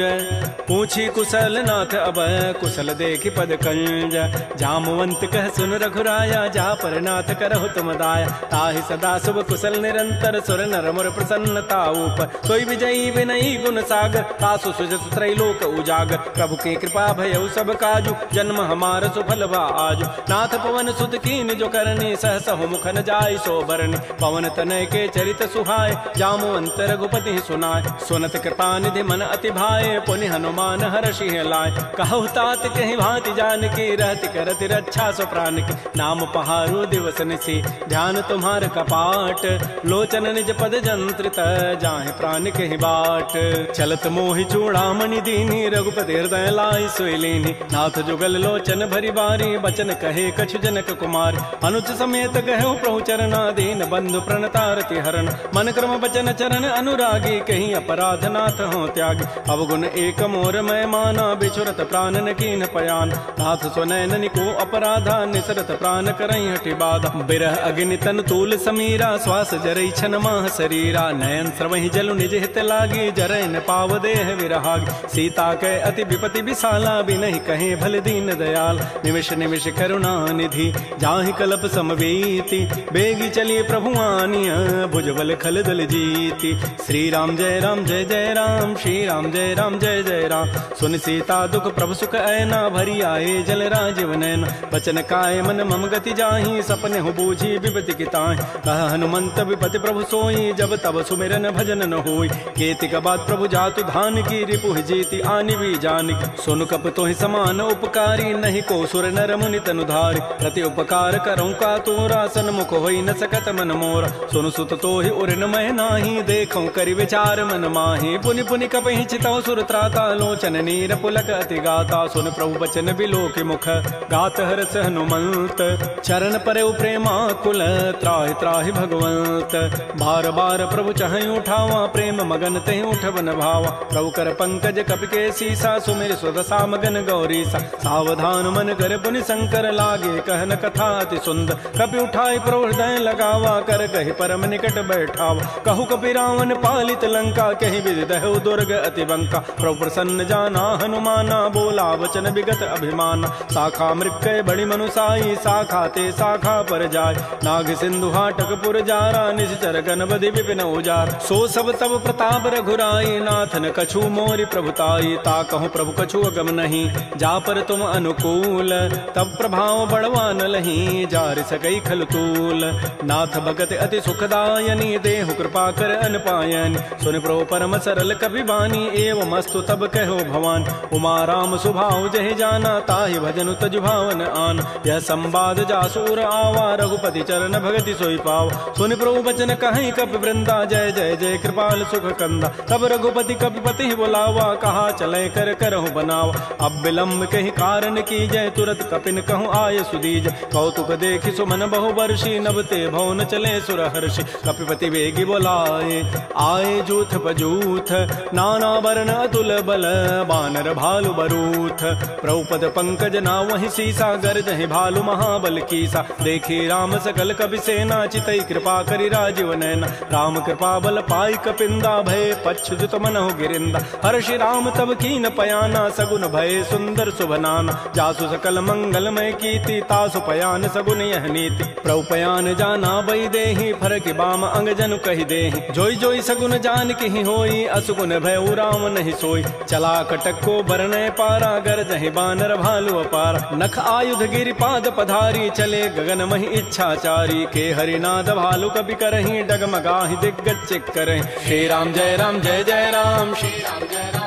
S1: पूछी कुशल नाथ अब कुशल देखी पद कंज। जामवंत कह सुन रघुराया, जा पर नाथ करहु तुम दाया। ताहि सदा शुभ कुशल निरंतर, सुर नर मुर प्रसन्नता ऊपर। सोई विजयी विनयी गुण सागर, तासु सुजस त्रैलोक उजागर। प्रभु की कृपा भयउ सब काजु, जन्म हमार सुफल भा आजु। नाथ पवन सुत कीन जो करनी, सहस मुख न जाय सो बरनी। पवन तनय के चरित सुहाय, जामवंत रघुपति सुनाय। सुनत कृपा निधि मन अति भाए, पुनि हनुमान हर्षि लाय। कहु तात कहीं भांति जानकी, रहति करति रक्षा सो प्राण की। नाम पहारो दिवस निसी, ध्यान तुम्हार कपाट। लोचन निज पद जंत्रित, जाहि प्राण कहीं बाट। चलत मोहि चूड़ामणि दीनी, रघुपति हृदय लाई सोई लीनी। नाथ जुगल लोचन भरी बारी, बचन कहे कछु जनक कुमार। अनुज समेत गहु प्रभु चरना, दीन बंधु प्रणतारति हरण। मन क्रम बचन चरण अनुरागी, कहीं अपराध नाथ हो त्यागी। अवगुण एक मोर मैं माना, बिछुरत प्राण न कीन पयान। नाथ स्वनयन को अपराधा, निसरत प्राण करई हटि बाधा। बिरह अग्नि तन तूल समीरा, श्वास जरई छन माह शरीरा। नयन स्रवहि जलु निज हित लागी, जरय न पाव देह विरहागी। सीता के अति विपति विशाला, बिनहि कहे भल दीन दयाल। निमिष निमिष करुणा निधि, जाहि कल्प समवेति। बेगी चलिए प्रभु आनिया, भुजबल खल दल जीति। श्री राम जय जय राम, श्री राम जय जय राम। सुन सीता दुख प्रभु सुख ऐना, भरी आए जल राजीव नैना। बचन काय मन मम गति जाहि, सपने हो बूझी विपति की ताहि। कह हनुमंत विपति प्रभु सोई, जब तब सुमिरन भजन न होई। केतिक बाद प्रभु जातु धान की, रिपुहि जीति आनि भी जानकी। सुन कप तोहि समान उपकारी, नहीं को सुर नर मुनि तनुधारी। प्रति उपकार करऊँ का तोरा, सन्मुख होई न सकत मन मोरा। सुन सुत तोहि उर न मैं नाही, देखऊँ करि विचार मन माहि। पुनि पुनि कपहि चितौ सुर त्राता, लोचन नीर पुलक अति गाता। सुन प्रभु बचन बिलोक मुख, गात हरस हनुमंत। चरण परेउ प्रेमाकुल, त्राहि त्राहि भगवंत। बार बार प्रभु चहई उठावा, प्रेम मगन तेहि उठवन भावा। प्रभु कर पंकज कपि के सीसा, सुमिर सुदशा मगन गौरीसा। सावधान मन कर पुनि शंकर, लागे कहन कथा अति सुंदर। कपि उठाई प्रभु हृदय लगावा, कर कहि परम निकट बैठावा। कहु कपि रावण पालित लंका, कहि विधि दहु दुर्ग अति बंका। प्रभु प्रसन्न जाना हनुमाना, बोला वचन विगत अभिमाना। शाखा मृक्कय बड़ी मनुसाई, शाखा ते शाखा पर जाय। नाग सिंधु हाटक पुर जारा, निश्चर गणपति विपिन उजार। सो सब तब प्रताप रघुराई, नाथन कछु मोरि प्रभुताई। ता कहूँ प्रभु कछु अगम नहीं, जा पर तुम अनुकूल। तब प्रभाव बड़वा न लही, जार सकई खलतूल। नाथ भगत अति सुखदायनी, देहु कृपा कर अनपायनी। सुन प्रभु परम सरल कपि बानी, एवं अस्तु तब कहो भवान। उमा राम सुभाव जहि जाना, ताहि भजनु तजु भावन आन। यह संवाद जासूर आवा, रघुपति चरण भगति सोई पाव। सुन प्रभु बचन कहीं कपि वृंदा, जय जय जय कृपाल सुख कंदा। तब रघुपति कपिपति बुलावा, कहा चले कर करहु बनावा। अब विलम्ब कहीं कारण की जय, तुरत कपिन कहूँ आय सुदीज। कौतुक देखि सुमन बहु वर्षी, नभ ते भवन चले सुर हर्षि। कपिपति वेगी बोलाए, आए जूथ बजूथ। नाना वर्ण अतुल बल, बानर भालु बरूथ। प्रभुपद पंकज ना वही सीसा, गर्जहि भालु महाबल कीसा। देखी राम सकल कपि सेना, चितई कृपा करि राजीव नैना। राम कृपा बल पाई कपिंदा, भय पच्छुत मनहु गिरिंदा। हर्षि राम तब कीन पयाना, सगुन भय सुंदर शुभनाना। जासु सकल मंगलमय कीर्ति, तासु पयान सगुन यह नीति। प्रभु पयान जाना बई देहि, फरकि बाम अंग जनु कहि देहि। जोई जोई सगुन जान की होई, असुगुन भय राम नहीं सोई। चला कटक को बरनय पारा, गरजहि बानर भालु अपार। नख आयुध गिरि पाद पधारी, चले गगन महि इच्छाचारी। के हरिनाद भालु कपि करहि, डगमगाहि दिग्गज चिक करहि। श्री राम जय जय राम, श्री राम जय जय राम।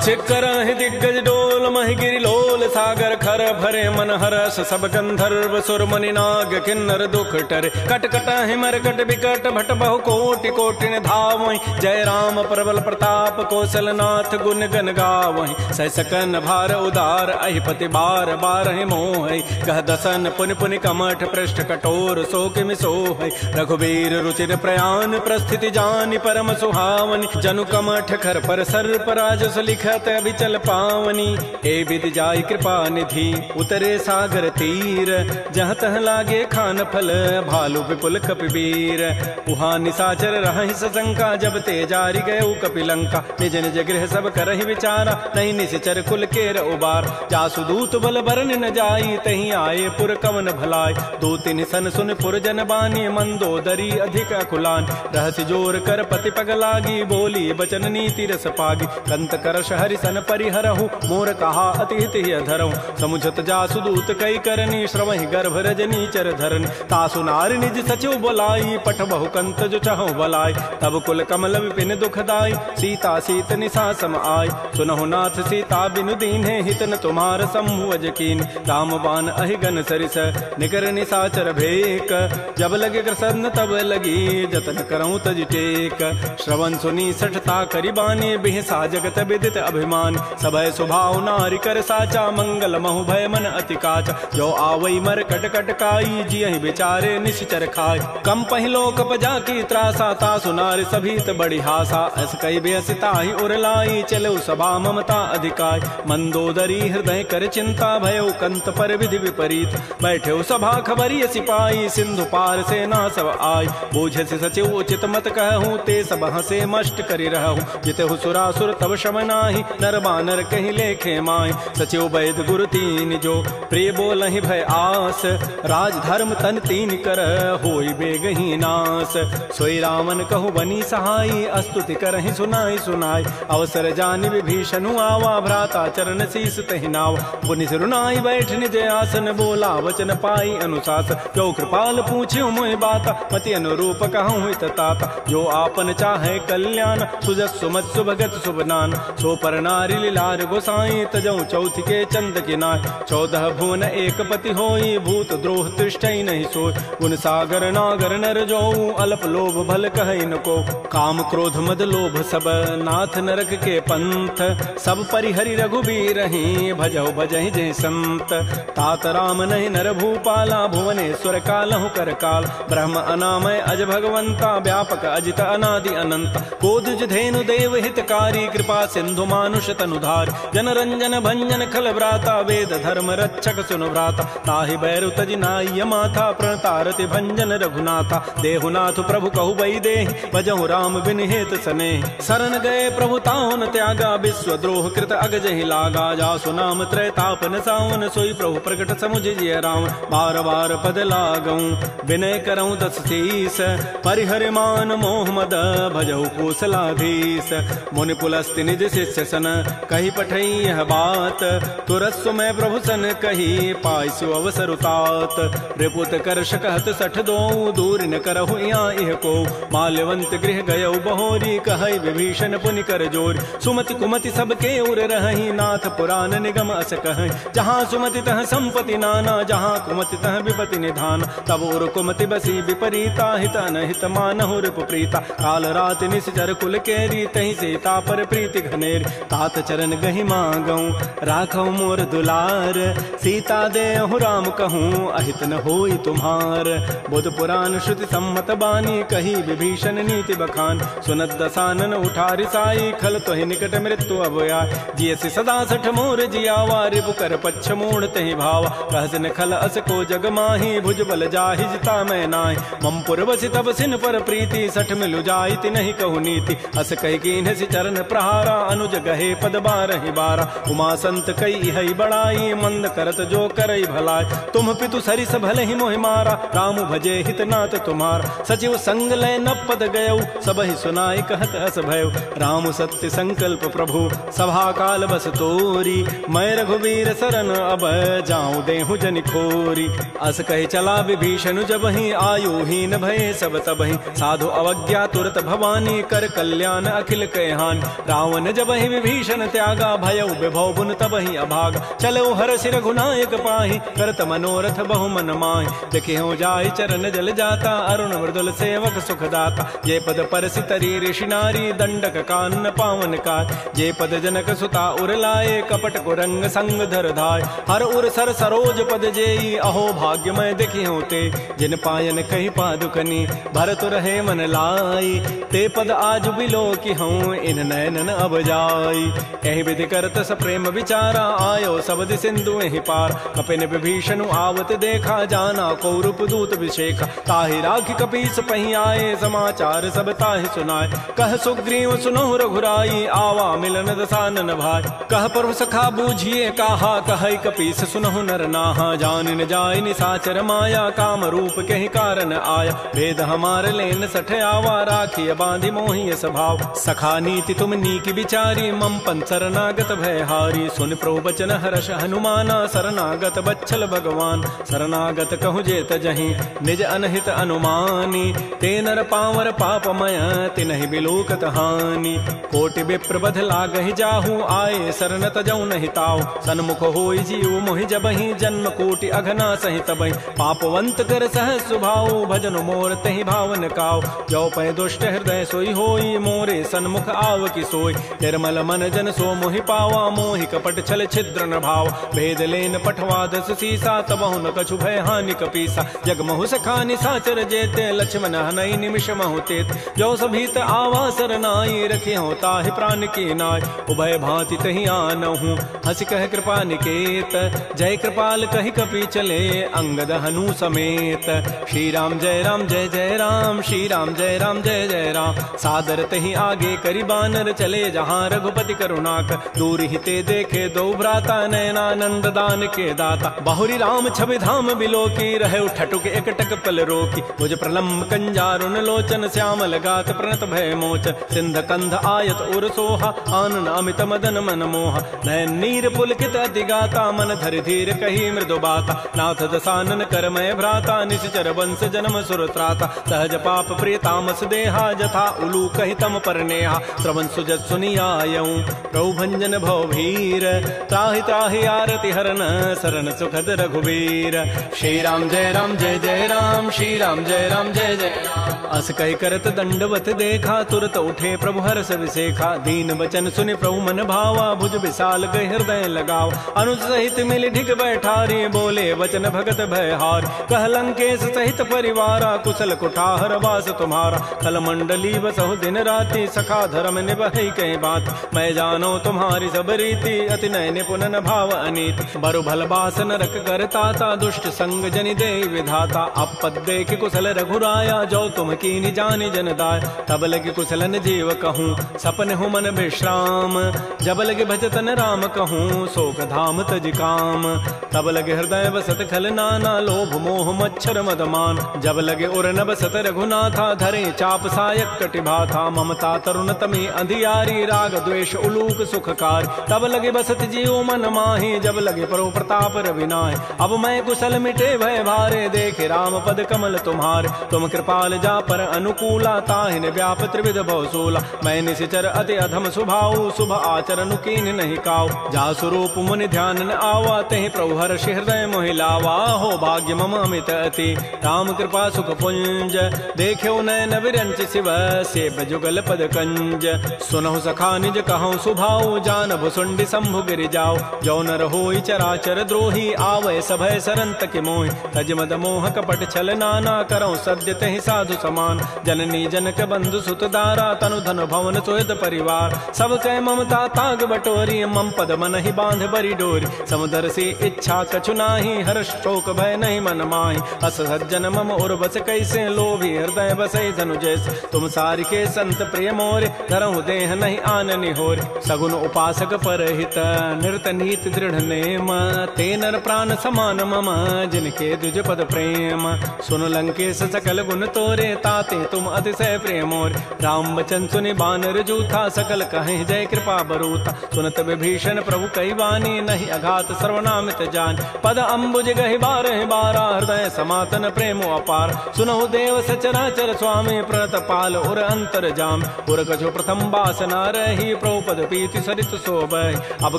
S1: चिक्करहि दिग्गज डोल, महि गिरि लोल सागर। खर भरे मन हरस, सब गंधर्व सुर मुनि नाग किन्नर दुख टरे। कट कटहि मरकट बिकट, भट बहु कोटि कोटि धावहि। जय राम प्रबल प्रताप, कौशल नाथ गुण गन गावहि। सह सकन भार उदार, अहिपति बार बारहि मोहि। कह दसन पुनि पुनि कमठ, पृष्ठ कठोर सो किमि सोहि। रघुबीर रुचिर प्रयाण, प्रस्थिति जानि परम सुहावनि। जनु कमठ खर पर सर्प, राजस लिखत अभिचल पावनी। ए विधि जाय कृपा कृपा निधि उतरे सागर तीर जहाँ तह लागे खान फल भालू विपुल कपिवीर उहाँ निशाचर रहि सशंका जब ते जारी गए कपिलंका निज निज गृह सब करहि विचारा नहीं निश्चर कुल केर उबार जासु दूत बल बरन न जाई तहीं आए पुर कवन भलाय दो तीन सन सुन पुर जन बानी मंदोदरी अधिक अकुलान रहस्य जोर कर पति पग लागी बोली बचन नीति रस पागी कंत करश हरि सन परिहरहु मोर कहा अति हित धरहु समुझत जासु दूत कई करनी श्रवहि गर्भ रजनी चर धरनी तासु नारी निज सचिव बोलाई पठ बहु कंत जो चहु बलाई तब कुल कमल विपिन दुखदाई सीता सीत निशा सम आय सुनहु नाथ सीता बिनु दीन्हे हित न तुम्हार सम्भुज कीन रामबान अहिगन सरिस निकर निशाचर भेक जब लगे कृष्ण तब लगी जतन करऊं तज टेक श्रवण सुनी सठता करिबानी बिहसा जगत विदित अभिमान सबय स्वभाव नारी कर साचा मंगल महु भय मन अति काच जो आवई मर कट कट काई जियहि बिचारे निश्चर खाय कम पहिलोक पजा की त्रासा ता सुनार सभीत बड़ी हासा अस कई बेसिता ही उरलाई चलो सभा ममता अधिकाय मंदोदरी हृदय कर चिंता भयो कंत पर विधि विपरीत बैठे सभा खबरी सिपाही सिंधु पार सेना सब आय बूझ से सचिव उचित मत कहूँ ते सब हसे मष्ट करी रहूँ जितहु सुरासुर तब शम नाही नर बानर कहीं लेखे माय सचिव वैद गुरु तीन जो प्रिय बोलहि भय आस राज धर्म तन तीन कर होई बेगही नास सोई रामन कहु बनी सहाई अस्तुति करहि सुनाई सुनाई अवसर जानि विभीषणु आवा भ्राता चरण शीस तहि नाव पुनि सिरुनाई बैठ निज आसन बोला वचन पाई अनुशास जो कृपाल पूछ्यो मोहि बाता मति अनुरूप कहूँ हित ताता जो आपन चाहे कल्याण सुजस सुमत सुभगत सुबनान सो पर नारी लीलार गोसाई तजऊ चौथ के चंद किनाय 14 भुवन एक पति होई भूत द्रोह तिष्ठई नहीं सोय गुण सागर नागर नर जो अल्प लोभ भल कहै न को काम क्रोध मद लोभ सब नाथ नरक के पंथ सब परिहरि रघुबीर ही भजहु भजहि जय संत तात राम नहीं नर भूपाला भुवनेश्वर कालहु कर काल ब्रह्म अनामय अज भगवंता व्यापक अजित अनादि अनंत कोदुज धेनु देव हितकारी कृपा सिंधु मानुष तनुधार जन रंजन भंजन खल व्राता वेद धर्म रक्षक सुनु भ्राता ताहि बैरु तजि नाय माथा प्रणतारति भंजन रघुनाथा देहुनाथ प्रभु कहु बई देहि भजहु राम बिन हेत सने शरण गए प्रभु ताहुन त्यागा विश्व द्रोह कृत अगजहि लागा जासु नाम त्रैतापन सावन सोई प्रभु प्रकट समुझिय राम बार बार पद लागऊं विनय करऊं दस शीस परिहरि मान मोह मद भजहु कौशलाधीश मुनि पुलस्ति निज शिष्य सन कही पठई यह बात तुरस्व में प्रभु सन कही पाइसु अवसर उतात रिपुत कर्ष कहत सठ दो दूर न करहु यहाँ इह को माल्यवंत गृह गयौ बहोरी कहई विभीषण पुनि कर जोर सुमति कुमति सबके उर रही नाथ पुराण निगम अस कह जहाँ सुमति तह संपति नाना जहाँ कुमति तह विपति निधान तब उर कुमति बसी विपरीता हित अनहित मानहु रिपु प्रीता काल रात निश्चर कुल केरी तहि सीता पर प्रीति घनेर तात चरण गहि मांगऊं राखौ मोर दुलार सीता देहु राम कहूँ अहित न होई तुम्हार बुध पुराण श्रुति सम्मत बानी कही विभीषण नीति बखान सुनत दसानन उठा रिसाई खल तोहि निकट मृत्यु अभया जियसि सदा सठ मोर जियावा रिपु कर पच्छ मूढ़ तहि भावा कहसन खल अस को जग माही भुज बल जाहि जिता मैं नाहि मम पुर बसि तब सिन पर प्रीति सठ मिलु जाइति नहीं कहु नीति अस कहि कीन्ह सि चरण प्रहारा अनुज गहे पद बारहि बारा उमा संत कई हई बड़ाई मंद करत जो करई भलाई तुम पितु सरिस भले ही मोहि मारा राम भजे हित नाथ तुम्हार सचिव संग लय न पद गयौ सबहि सुनाई कहत हस भयउ राम सत्य संकल्प प्रभु सभा काल बस तोरी मैं रघुवीर शरण अब जाऊं देहु जनि खोरी अस कहि चला विभीषण जब ही आयु हीन भय सब तबहि साधु अवज्ञा तुरत भवानी कर कल्याण अखिल कहान रावण जब ही विभीषण त्यागा भयउ विभव बुन तबहि अभाग चलो हर सिर रघुनायक पाहि करत मनोरथ बहु मन माहि देखे हो जाय चरण जल जाता अरुण मृदुल सेवक सुखदाता ये पद परसि तरी ऋषि नारी दंडक कानन पावन का जे पद जनक सुता उर लाए कपट कुरंग संग धर धाय हर उर सर सरोज पद जेई अहो भाग्य मैं देखी होते जिन पायन कही पादुकनी भरत रहे मन लाई ते पद आज बिलो की हूँ इन नयनन अब जाई एहि विधि करत स प्रेम विचारा आयो सबद सिंधु ही पार। कपिन विभीषण आवत देखा, जाना कौरव दूत विशेखा। ताहि राखी कपीस पही आए, समाचार सब ताहि सुनाए। कह सुग्रीव सुनहु रघुराई, आवा मिलन दसानन भाई। कह प्रभु सखा बूझिए कहा, कहि कपीस सुनहु नर नाहा। जान न जाय निसाचर माया, काम रूप के ही कारण आया। भेद हमार लेन सठ आवा, राखिय बांधि मोहि स्वभाव। सखा नीति तुम नीकी विचारी, मम पन शरणागत भय हारी। सुन प्रभु बचन हर्ष हनुमाना, शरणागत बच्छल भगवान। शरणागत कहु जेत जहीं, निज अनहित अनुमानी। ते नर पावर पापमय, तिनहि बिलोकत हानि। कोटि विप्र बध लागहि जाहू, आए शरण तजौ नहीं ताऊ। सन्मुख होई जीव मोहि जबहि, जन्म कोटि अघना सहि तबहि। पापवंत कर सह सुभाऊ, भजन मोर तहि भावन काऊ। जो पै दुष्ट हृदय सोई होई, मोरे सन्मुख आव की सोई। निर्मल मन जन सो मोहि पावा, मोहि कपट छल छिद्र न भाव। भेद लेन पठवा दस सीसा, तबहु न कछु भय हानि कपीसा। जग महु सखा निसाचर जेते, लक्ष्मण हनई निमिष महु तेत। जो सभीत आवा सरनाई, रखी हो ताहि प्राण की नाय। उभय भांति तहि आनहु, हंस कह कृपा निकेत। जय कृपाल कहि कपि चले, अंगद हनु समेत। श्री राम जय राम जय जय राम, श्री राम जय राम जय जय राम। सादर तहि आगे करि बानर, चले जहाँ रघुपति करुणाक। दूर हिते देखे दो भ्राता, नयनानंद दान के दाता। बहुरी राम छवि धाम बिलोकी, रहे ठटुक एकटक पल रोकी। भुज प्रलम्ब कंजारुन लोचन, श्यामल गात प्रणत भय मोचन। सिंध कंध आयत उर सोहा, आनन अमित मदन मन मोहा। नयन नीर पुलकित अति गाता, मन धरि धीर कही मृदु बाता। नाथ दसानन करमय भ्राता, निश्चर वंश जन्म सुर त्राता। सहज पाप प्रिय तामस देहा, जथा उलू कहि तम पर नेहा। श्रवण सुजत सुनियायऊं, प्रभु भंजन भव भीर। त्राहि त्राहि आरति हरन, शरण सुखद रघुवीर। श्री राम जय राम जय जय राम, श्री राम जय राम जय जय राम। अस कहि करत दंडवत देखा, तुरत उठे प्रभु हर्ष विसेखा। दीन वचन सुनि प्रभु मन भावा, भुज विशाल गहि हृदय लगाव। अनुज सहित मिल ढिग बैठारी, बोले वचन भगत भय हार। कह लंकेश सहित परिवारा, कुशल कुठार वास तुम्हारा। कल मंडली बसहु दिन राति, सखा धर्म निभहि कहीं बात। मैं जानो तुम्हारी सब रीति, अति नय निपुण न भाव अनीति। बरु भल बास नरक करताता, दुष्ट संग जनि दे विधाता। अपद देख कुशल रघुराया, जो तुम कीनि जानि जन दाय। तब लगे कुशलन जीव कहूँ, सपन हूँ मन विश्राम। जब लगे भजतन राम कहूँ, शोक धाम तज काम। तब लगे हृदय बसत खल नाना, लोभ मोह मच्छर मदमान। जब लगे उर न बसत रघुनाथा, धरे चाप सायक कटिभा था। ममता तरुण तमी अंधियारी, राग द्वेष उलूक सुखकार। तब लगे बसत जीव मन माही, जब लगे परो प्रताप रविनाय। अब मैं कुशल मिटे भय भारे, देखे राम पद कमल तुम्हारे। तुम कृपाल जा पर अनुकूला, ताहिन व्याप त्रिविध भवसूला। मैं निशिचर अति अधम स्वभाव, शुभ आचरण कीन नहीं काव। जा स्वरूप मुनि ध्यान न आवा, तहि प्रभु हर्षि हृदय मोहि लावा। हो भाग्य मम अमित अति, राम कृपा सुख पुंज। देख्यो नयन विरंच शिव, सेव जुगल पद कंज। सुनहु सखा निज कहूँ सुभाव, जान भुसुंडि शंभु गिरि जाओ। जो नर होई चराचर द्रोही, आवै सभय सरंत के मोहि। तज मद मोह कपट छल नाना, करऊँ सद्य तहि साधु समान। जननी जनक बंधु सुत दारा, तनु धन भवन सुहृद परिवार। सब कह ममता ताग बटोरी, मम पद मन ही बांध बरी डोरी। समुदर से इच्छा कछु नाही, हर्ष शोक भय नहीं मन माही। अस सज्जन मम उर बस कैसे, लोभी हृदय बसै धनु जैसे। तुम सारि के संत प्रिय मोरे, धरहु देह नहीं आननि होरे। सगुन उपासक परहित, निरत नीति दृढ़ नेम। ते नर प्राण समान मम, जिनके द्विज पद प्रेम। सुन लंकेश सकल गुण तोरे, ताते तुम अतिशय प्रेम मोरे। राम वचन सुनि बानर जूथा, सकल कहें जय कृपा बरूथा। सुनत विभीषण प्रभु कई वाणी, नहीं अघात सर्वनामित जान। पद अम्बुज गहि बारह बारा, हृदय समातन प्रेम अपार। सुनहु देव सचराचर स्वामी, प्रणत पाल उर अंतर जाम। उर कछु प्रथम बासना रही, प्रभु पद पीति सरित शोभहि। अब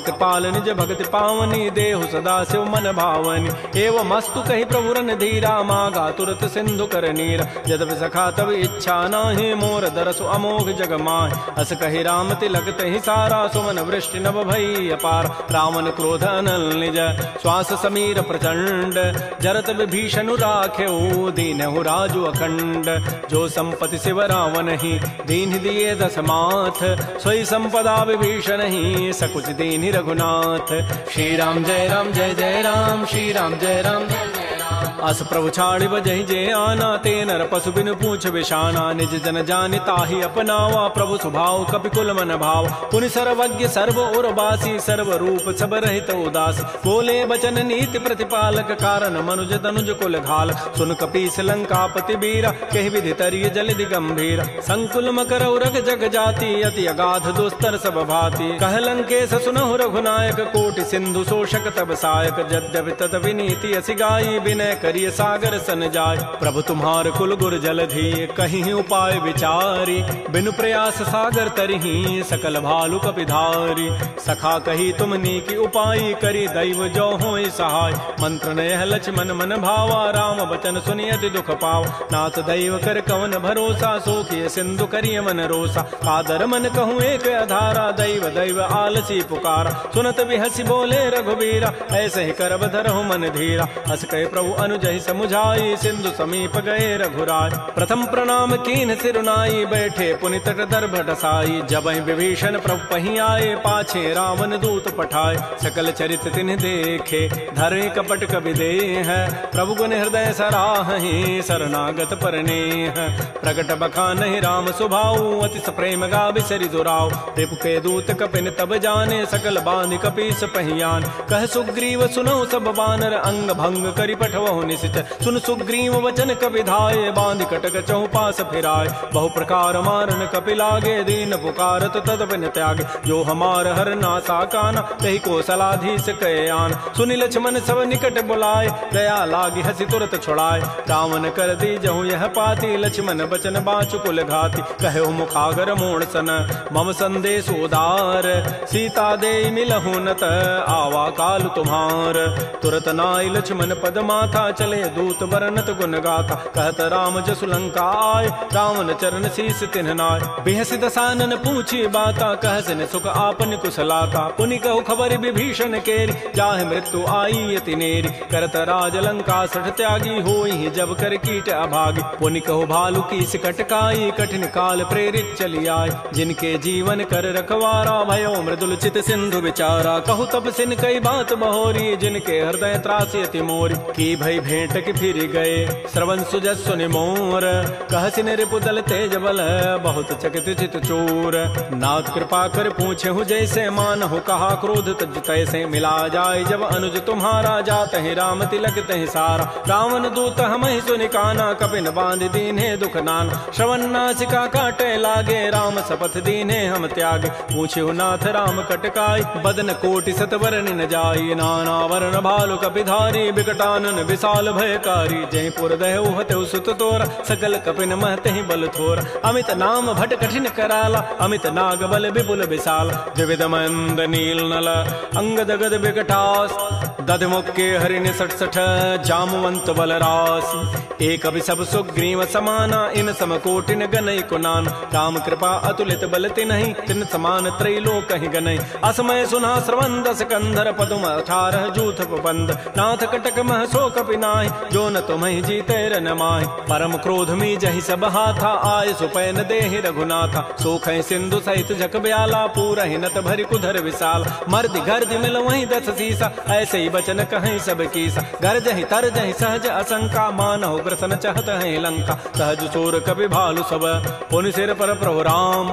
S1: कृपाल निज भगति पावनी, देहु सदा शिव मन भावनी। एवं मस्तु कहि प्रभु रन धीरा, मागा तुरत सिंधु कर नीरा। यद्यपि सखा तब इच्छा नाही, मोर दरसु अमोघ जग माहि। अस कहि राम तिलक तहि सारा, सुमन वृष्टि नभ भई अपार। रावण क्रोध अनल निज, श्वास समीर प्रचंड। जरत विभीषण राखेऊ, दीनहु राजु अखंड। जो संपत्ति शिव रावण ही, दीन दिए दस माथ। सोई संपदा विभीषण ही, सकुच दीन रघुनाथ। नाथ।
S2: श्री राम जय राम जय जय राम, श्री राम जय राम जय जय राम।
S1: अस प्रभु छाड़ि बजहि जे आना, ते नर पशु बिनु पूछ विशाना। निज जन जानि ताहि अपनावा, प्रभु स्वभाव कपिकुल मन भाव। पुनि सर्वज्ञ सर्व उर्वासी, सर्व रूप सब रहित उदास। बोले बचन नीति प्रतिपालक, कारण मनुज तनुज कुल घाल। सुन कपीस लंकापति बीरा, कहि विधि तरिय जलधि गंभीर। संकुल मकर उरग जग जाति, अति अगाध दुस्तर सब भाति। कह लंकेश सुनहु रघुनायक, कोटि सिंधु शोषक तब सायक। यद्यपि तत विनीति असि गाई, विनय करिय सागर सन जाय। प्रभु तुम्हार कुल गुर जलधि, कहीं उपाय विचारी। बिनु प्रयास सागर तरही, सकल भालु कपिधारी। सखा कही तुम नीकी उपाय, करी दैव जो होय सहाय। मंत्र नयह लक्ष्मण मन भावा, राम बचन सुनि अति दुख पाव। नाथ दैव कर कवन भरोसा, सोखिय सिंधु करिय मन रोसा। कादर मन कहूँ एक अधारा, दैव दैव आलसी पुकारा। सुनत बिहसी बोले रघुबीरा, ऐसे ही करब धरहु मन धीरा। हस कहे प्रभु अनुजहि समुझाई, सिंधु समीप गए रघुराय। प्रथम प्रणाम कीन्ह सिरुनाई, बैठे पुनि तट दर्भ डसाई। जबहि विभीषण प्रभु पहीं आए, पाछे रावण दूत पठाए। सकल चरित तिन्ह देखे, धरे कपट कवि देह। प्रभु गुण हृदय सराहि, शरणागत परनेह। प्रगट बखानहि राम सुभाऊ, अति प्रेम गावि सरि दुराऊ। रिपु के दूत कपिन तब जाने, सकल बांधि कपीस पहियान। कह सुग्रीव सुनौ सब बानर, अंग भंग करि पठवहु निशिचर। सुन सुग्रीव वचन कपि धाये, बांधि कटक चहु पास फिराय। बहु प्रकार मारन कपि लागे, दीन पुकारत तदपिन त्यागे। जो हमार हर नासा काना, तहि को सलाधीस कहे आन। सुनि लक्ष्मण सब निकट बुलाए, दया लागी हसी तुरत छुड़ाए। रावण कर दी जहु यह पाती, लक्ष्मण बचन बाचु कुल घाती। कहे मुखागर मोण सन, मम संदेश उदार। सीता दे मिलहु नत, आवा काल तुम्हार। तुरत नाई लक्ष्मण पद माथा, चले दूत बरनत गुण गाथा। कहत राम जसु लंका आय, रावण चरण शीस तिन्ह नाय। बिहसि दसानन पूछी बाता, कहसिन सुख आपन कुशलाता। पुनि कहु खबर विभीषण केरी, जाहि मृत्यु आई अति नेरी। करत राज लंका सठ त्यागी, होई जब कर कीट अभागी। पुनि कहु भालु की कटकाई, कठिन काल प्रेरित चली आय। जिनके जीवन कर रखवारा, भयो मृदुल चित सिंधु विचारा। कहु तब सिन कई बात बहोरी, जिनके हृदय त्रासी अति मोरी। की भई भेंट की फिर गए, श्रवण सुजस सुनि मोर। कहसिन रिपुदल तेज बल, बहुत चकित चित चोर। नाथ कृपा कर पूछे हूँ जैसे, मानहु कहा क्रोध तज तैसे। मिला जाय जब अनुज तुम्हारा, जात ही राम तिलक तहि सारा। रावण दूत हमहि सुनि काना, कपिन बांध दीन्हे दुख नाना। श्रवण नासिका काटे लागे, राम शपथ दीन्हे हम त्यागे। पूछे नाथ राम कटकाई, बदन कोटि सत वरन न जाई। नाना वरण भालु कपिधारी, बिकटानन विशाल भयकारी। जय पुर दहु हतउ सुत तोरा, सकल कपिन महते बल थोरा। अमित नाम भट कठिन कराला, अमित नाग बल विपुल विशाल। द्विविध मंद नील नल, अंगद गद विकटास। दध मुक्के हरिण सठ सठ, जामवंत बल रास। एक अभि सब सुग्रीव समाना, इन सम कोटिन गनई कुनान। राम कृपा अतुलित बल तिन्हि, तिन समान त्रैलोक ही गनई। असमय सुना श्रवण दस कंधर, पदुम 18 जूथ प्रबंध। नाथ कटक मह सो कपि नाहि, जो न तुम्हि जीते रन माहि। परम क्रोध मी जहि सब हाथा, आय सुपैन देहि रघुनाथा। सोखै सिंधु सहित जग ब्याला, पूरहि नत भरि कुधर विशाल। मर्दि गर्दि मिल वहीं 10 सीसा, ऐसे ही बचन कहीं सब कीसा। गरजहि तरजहि सहज असंका, मानहु ग्रसन चहत है लंका। सहज चोर कपि भालु सब, पुनि सिर पर प्रभु राम।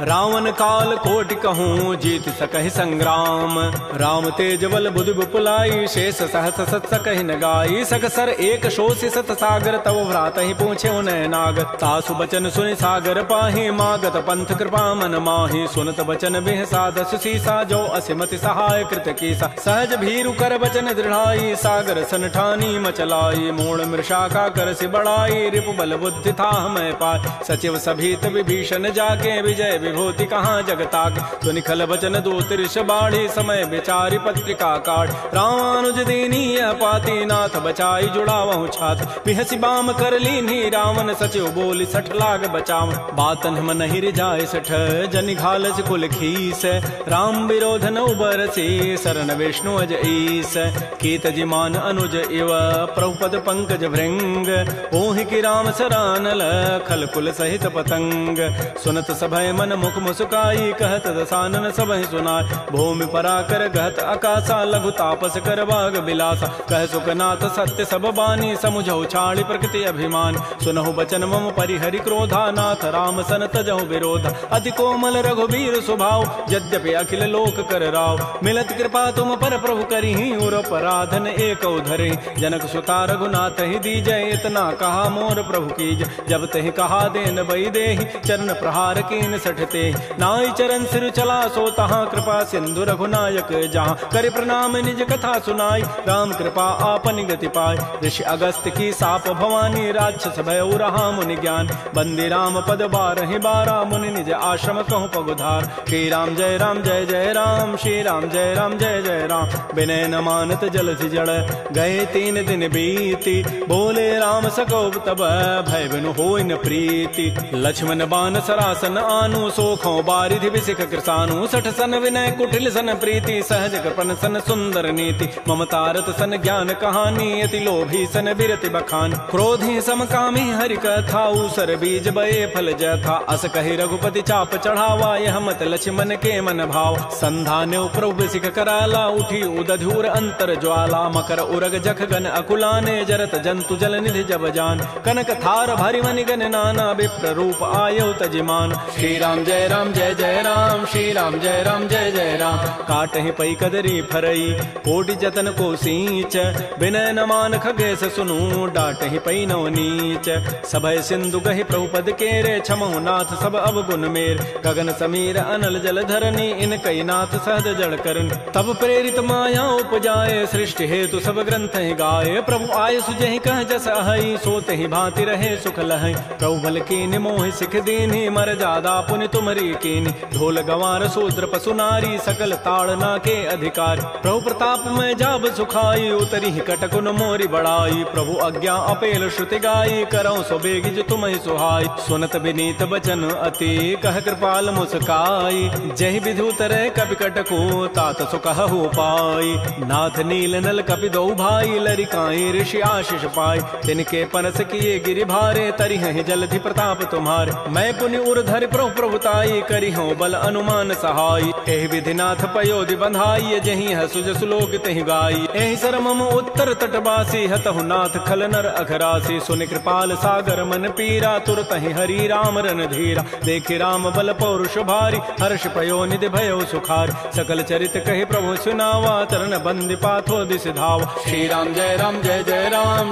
S1: रावण काल कोटि कहूँ, जीत सकहि संग्राम। राम तेज बल बुधि बुपुलाई, शेष सहस सत सकहि न गाई। सकसर एक शोषि सत सागर, तव भ्रात ही पूछे उन्हें नाग। तासु बचन सुनि सागर पाहि, मागत पंथ कृपा मन माहि। सुनत बचन बिह साधस सीसा, जो असिमति सहाय कृत कीसा। सहज भीरु कर बचन दृढ़ाई, सागर सन ठानी मचलाई। मूर्ण मृषा का कर सि बढ़ाई, रिपु बल बुद्धि था मैं पाय। सचिव सभीत विभीषण जाके, विजय विभूति कहाँ जगताके। सुनि खल बचन दो तिरिश बाढ़ी, समय विचारि पत्रिका काढ़। रामानुज दीनी पाती, नाथ बचाई जुड़ावहु छाती। बिहसि बाम कर लीन्ही रावण, सचिव बोली 60 लाग बचाव। बातन हम नहीं रिझाए 60, जनि घालस कुल खीस। राम विरोध न उबरसी, शरण विष्णु अज ईस। शीस कीत जिमान अनुज इव प्रभुपद पंकज भृंग ओहि की राम सरानल खल कुल सहित पतंग सुनत सभय मन मुख मुस्काई कहत दसानन सबहि सुनाय भूमि पराकर गहत आकाशा लघु तापस कर बाग बिलासा कह सुखनाथ सत्य सब बानी समुझौ छाड़ी प्रकृति अभिमान सुनहु बचन मम परिहरि क्रोधा नाथ राम सन तजहु विरोध अति कोमल रघुबीर स्वभाव यद्यपि अखिल लोक कर राव मिलत कृपा तुम पर प्रभु करिहि उर पराधन एक धरे जनक सुता रघुनाथ ही दीजय इतना कहा मोर प्रभु कीज जब तहि कहा देन बई देहि चरण प्रहार कीन सठते नाई चरण सिर चला सो तहाँ कृपा सिंधु रघुनायक जहाँ कर प्रणाम निज कथा सुनाई राम कृपा आपन गति पाय ऋषि अगस्त की साप भवानी राक्षस भय रहा मुनि ज्ञान बंदी राम पद बारहि बारा मुनि निज आश्रम कहूँ पगुधार श्री राम जय राम श्री राम जय जय राम विनय न मानत जलधि जड़ गए 3 दिन बीती बोले राम सको तब भय बिनु होय न प्रीति लक्ष्मण बान सरासन आनु सोखों बारिधि विसिख कृसानु सठ सन विनय कुटिल सन प्रीति सहज कृपन सन सुंदर नीति ममतारत सन ज्ञान कहानी अति लोभी सन बिरति बखान क्रोधी समकामी हरि कथा उसर बीज बये फल जथा अस कहि रघुपति चाप चढ़ावा यह मत लक्ष्मण के मन भाव संधान प्रभु सिख कराला उठी उदधूर अंतर ज्वाला मकर उरग जख गन अकुलाने जरत जंतु जल निधि जब जान कनक थार भारी मनि गन नाना विप्र रूप आयो तजिमान श्री राम जय राम श्री राम जय जय राम काटहि पई कदरी फरई कोटि जतन को सींच विनय न मान खगेश सुनु डाटहि पई नव नीच सभय सिंधु गहि प्रभुपद केरे छमहु नाथ सब अवगुण मेर गगन समीर अनल जल धरनी इन कई नाथ सहज जड़ करन तब प्रेरित माया उपजाए सृष्टि हेतु सब ग्रंथ ही गाये प्रभु आय सुजहि कह जस अहई सोते ही भांति रहे सुख लहै प्रभु बल कीनि मोहि सिख दीन्हि मर जादा पुनि तुमरी कीनि ढोल गंवार शूद्र पशु नारी सकल ताड़ना के अधिकार प्रभु प्रताप में जाब सुखाई उतरी कटकुन मोरी बड़ाई प्रभु आज्ञा अपेल श्रुति गाई करौ सो बेगी जो तुम ही सुहाई सुनत विनीत बचन अति कह कृपाल मुस्काई जहि विधि उतरे कपि कटको तात सुकहु पाई नाथ नील नल कपि दो भाई लरिकाई ऋषि आशीष पाई तिनके पनस किए गिरि भारे तरिहि जलधि प्रताप तुम्हारे मैं पुनि उर्धरि प्रभु प्रभुताई करिहु बल अनुमान सहाय एहि विधि नाथ पयोधि बंधाई जहि हसुज सुलोक तहि गाई एहि सर मम उत्तर तटवासी हतहु नाथ खल नर अघरासी सुनि कृपाल सागर मन पीरा तुरत ही हरि राम रन धीरा देखि राम बल पौरुष भारी हर्ष पयो निधि भयो सुखार सकल चरित कहि प्रभु सुनावा चरण बंदि पाथो दिस धावा श्री राम जय राम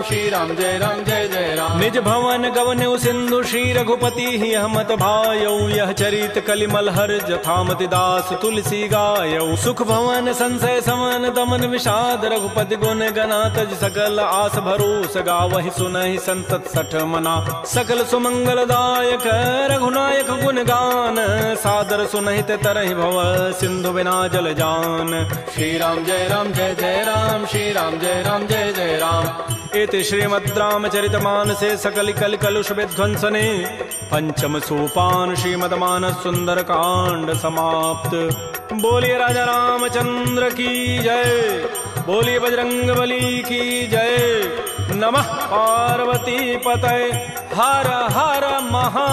S1: श्री राम जय जय राम निज भवन गवन सिंधु श्री रघुपति ही हमत भायौ यह चरित कलिमल हर जथामति दास तुलसी गायौ सुख भवन संशय समन दमन विषाद रघुपति गुण गना तज सकल आस भरोस गावहि सुनहि संतत सठ मना सकल सुमंगल दायक रघुनायक गुण गान सादर सुनहित तरहि भव सिंधु बिना जल जान श्री राम जय राम श्री राम जय जय राम इति श्रीमद् रामचरितमानसे सकल कल कलुष विध्वंसने पंचम सोपान श्रीमद्मानस सुंदर कांड समाप्त। बोलिए राजा रामचंद्र की जय, बोलिए बजरंग बली की जय। नमः पार्वती पतये, हर हर महा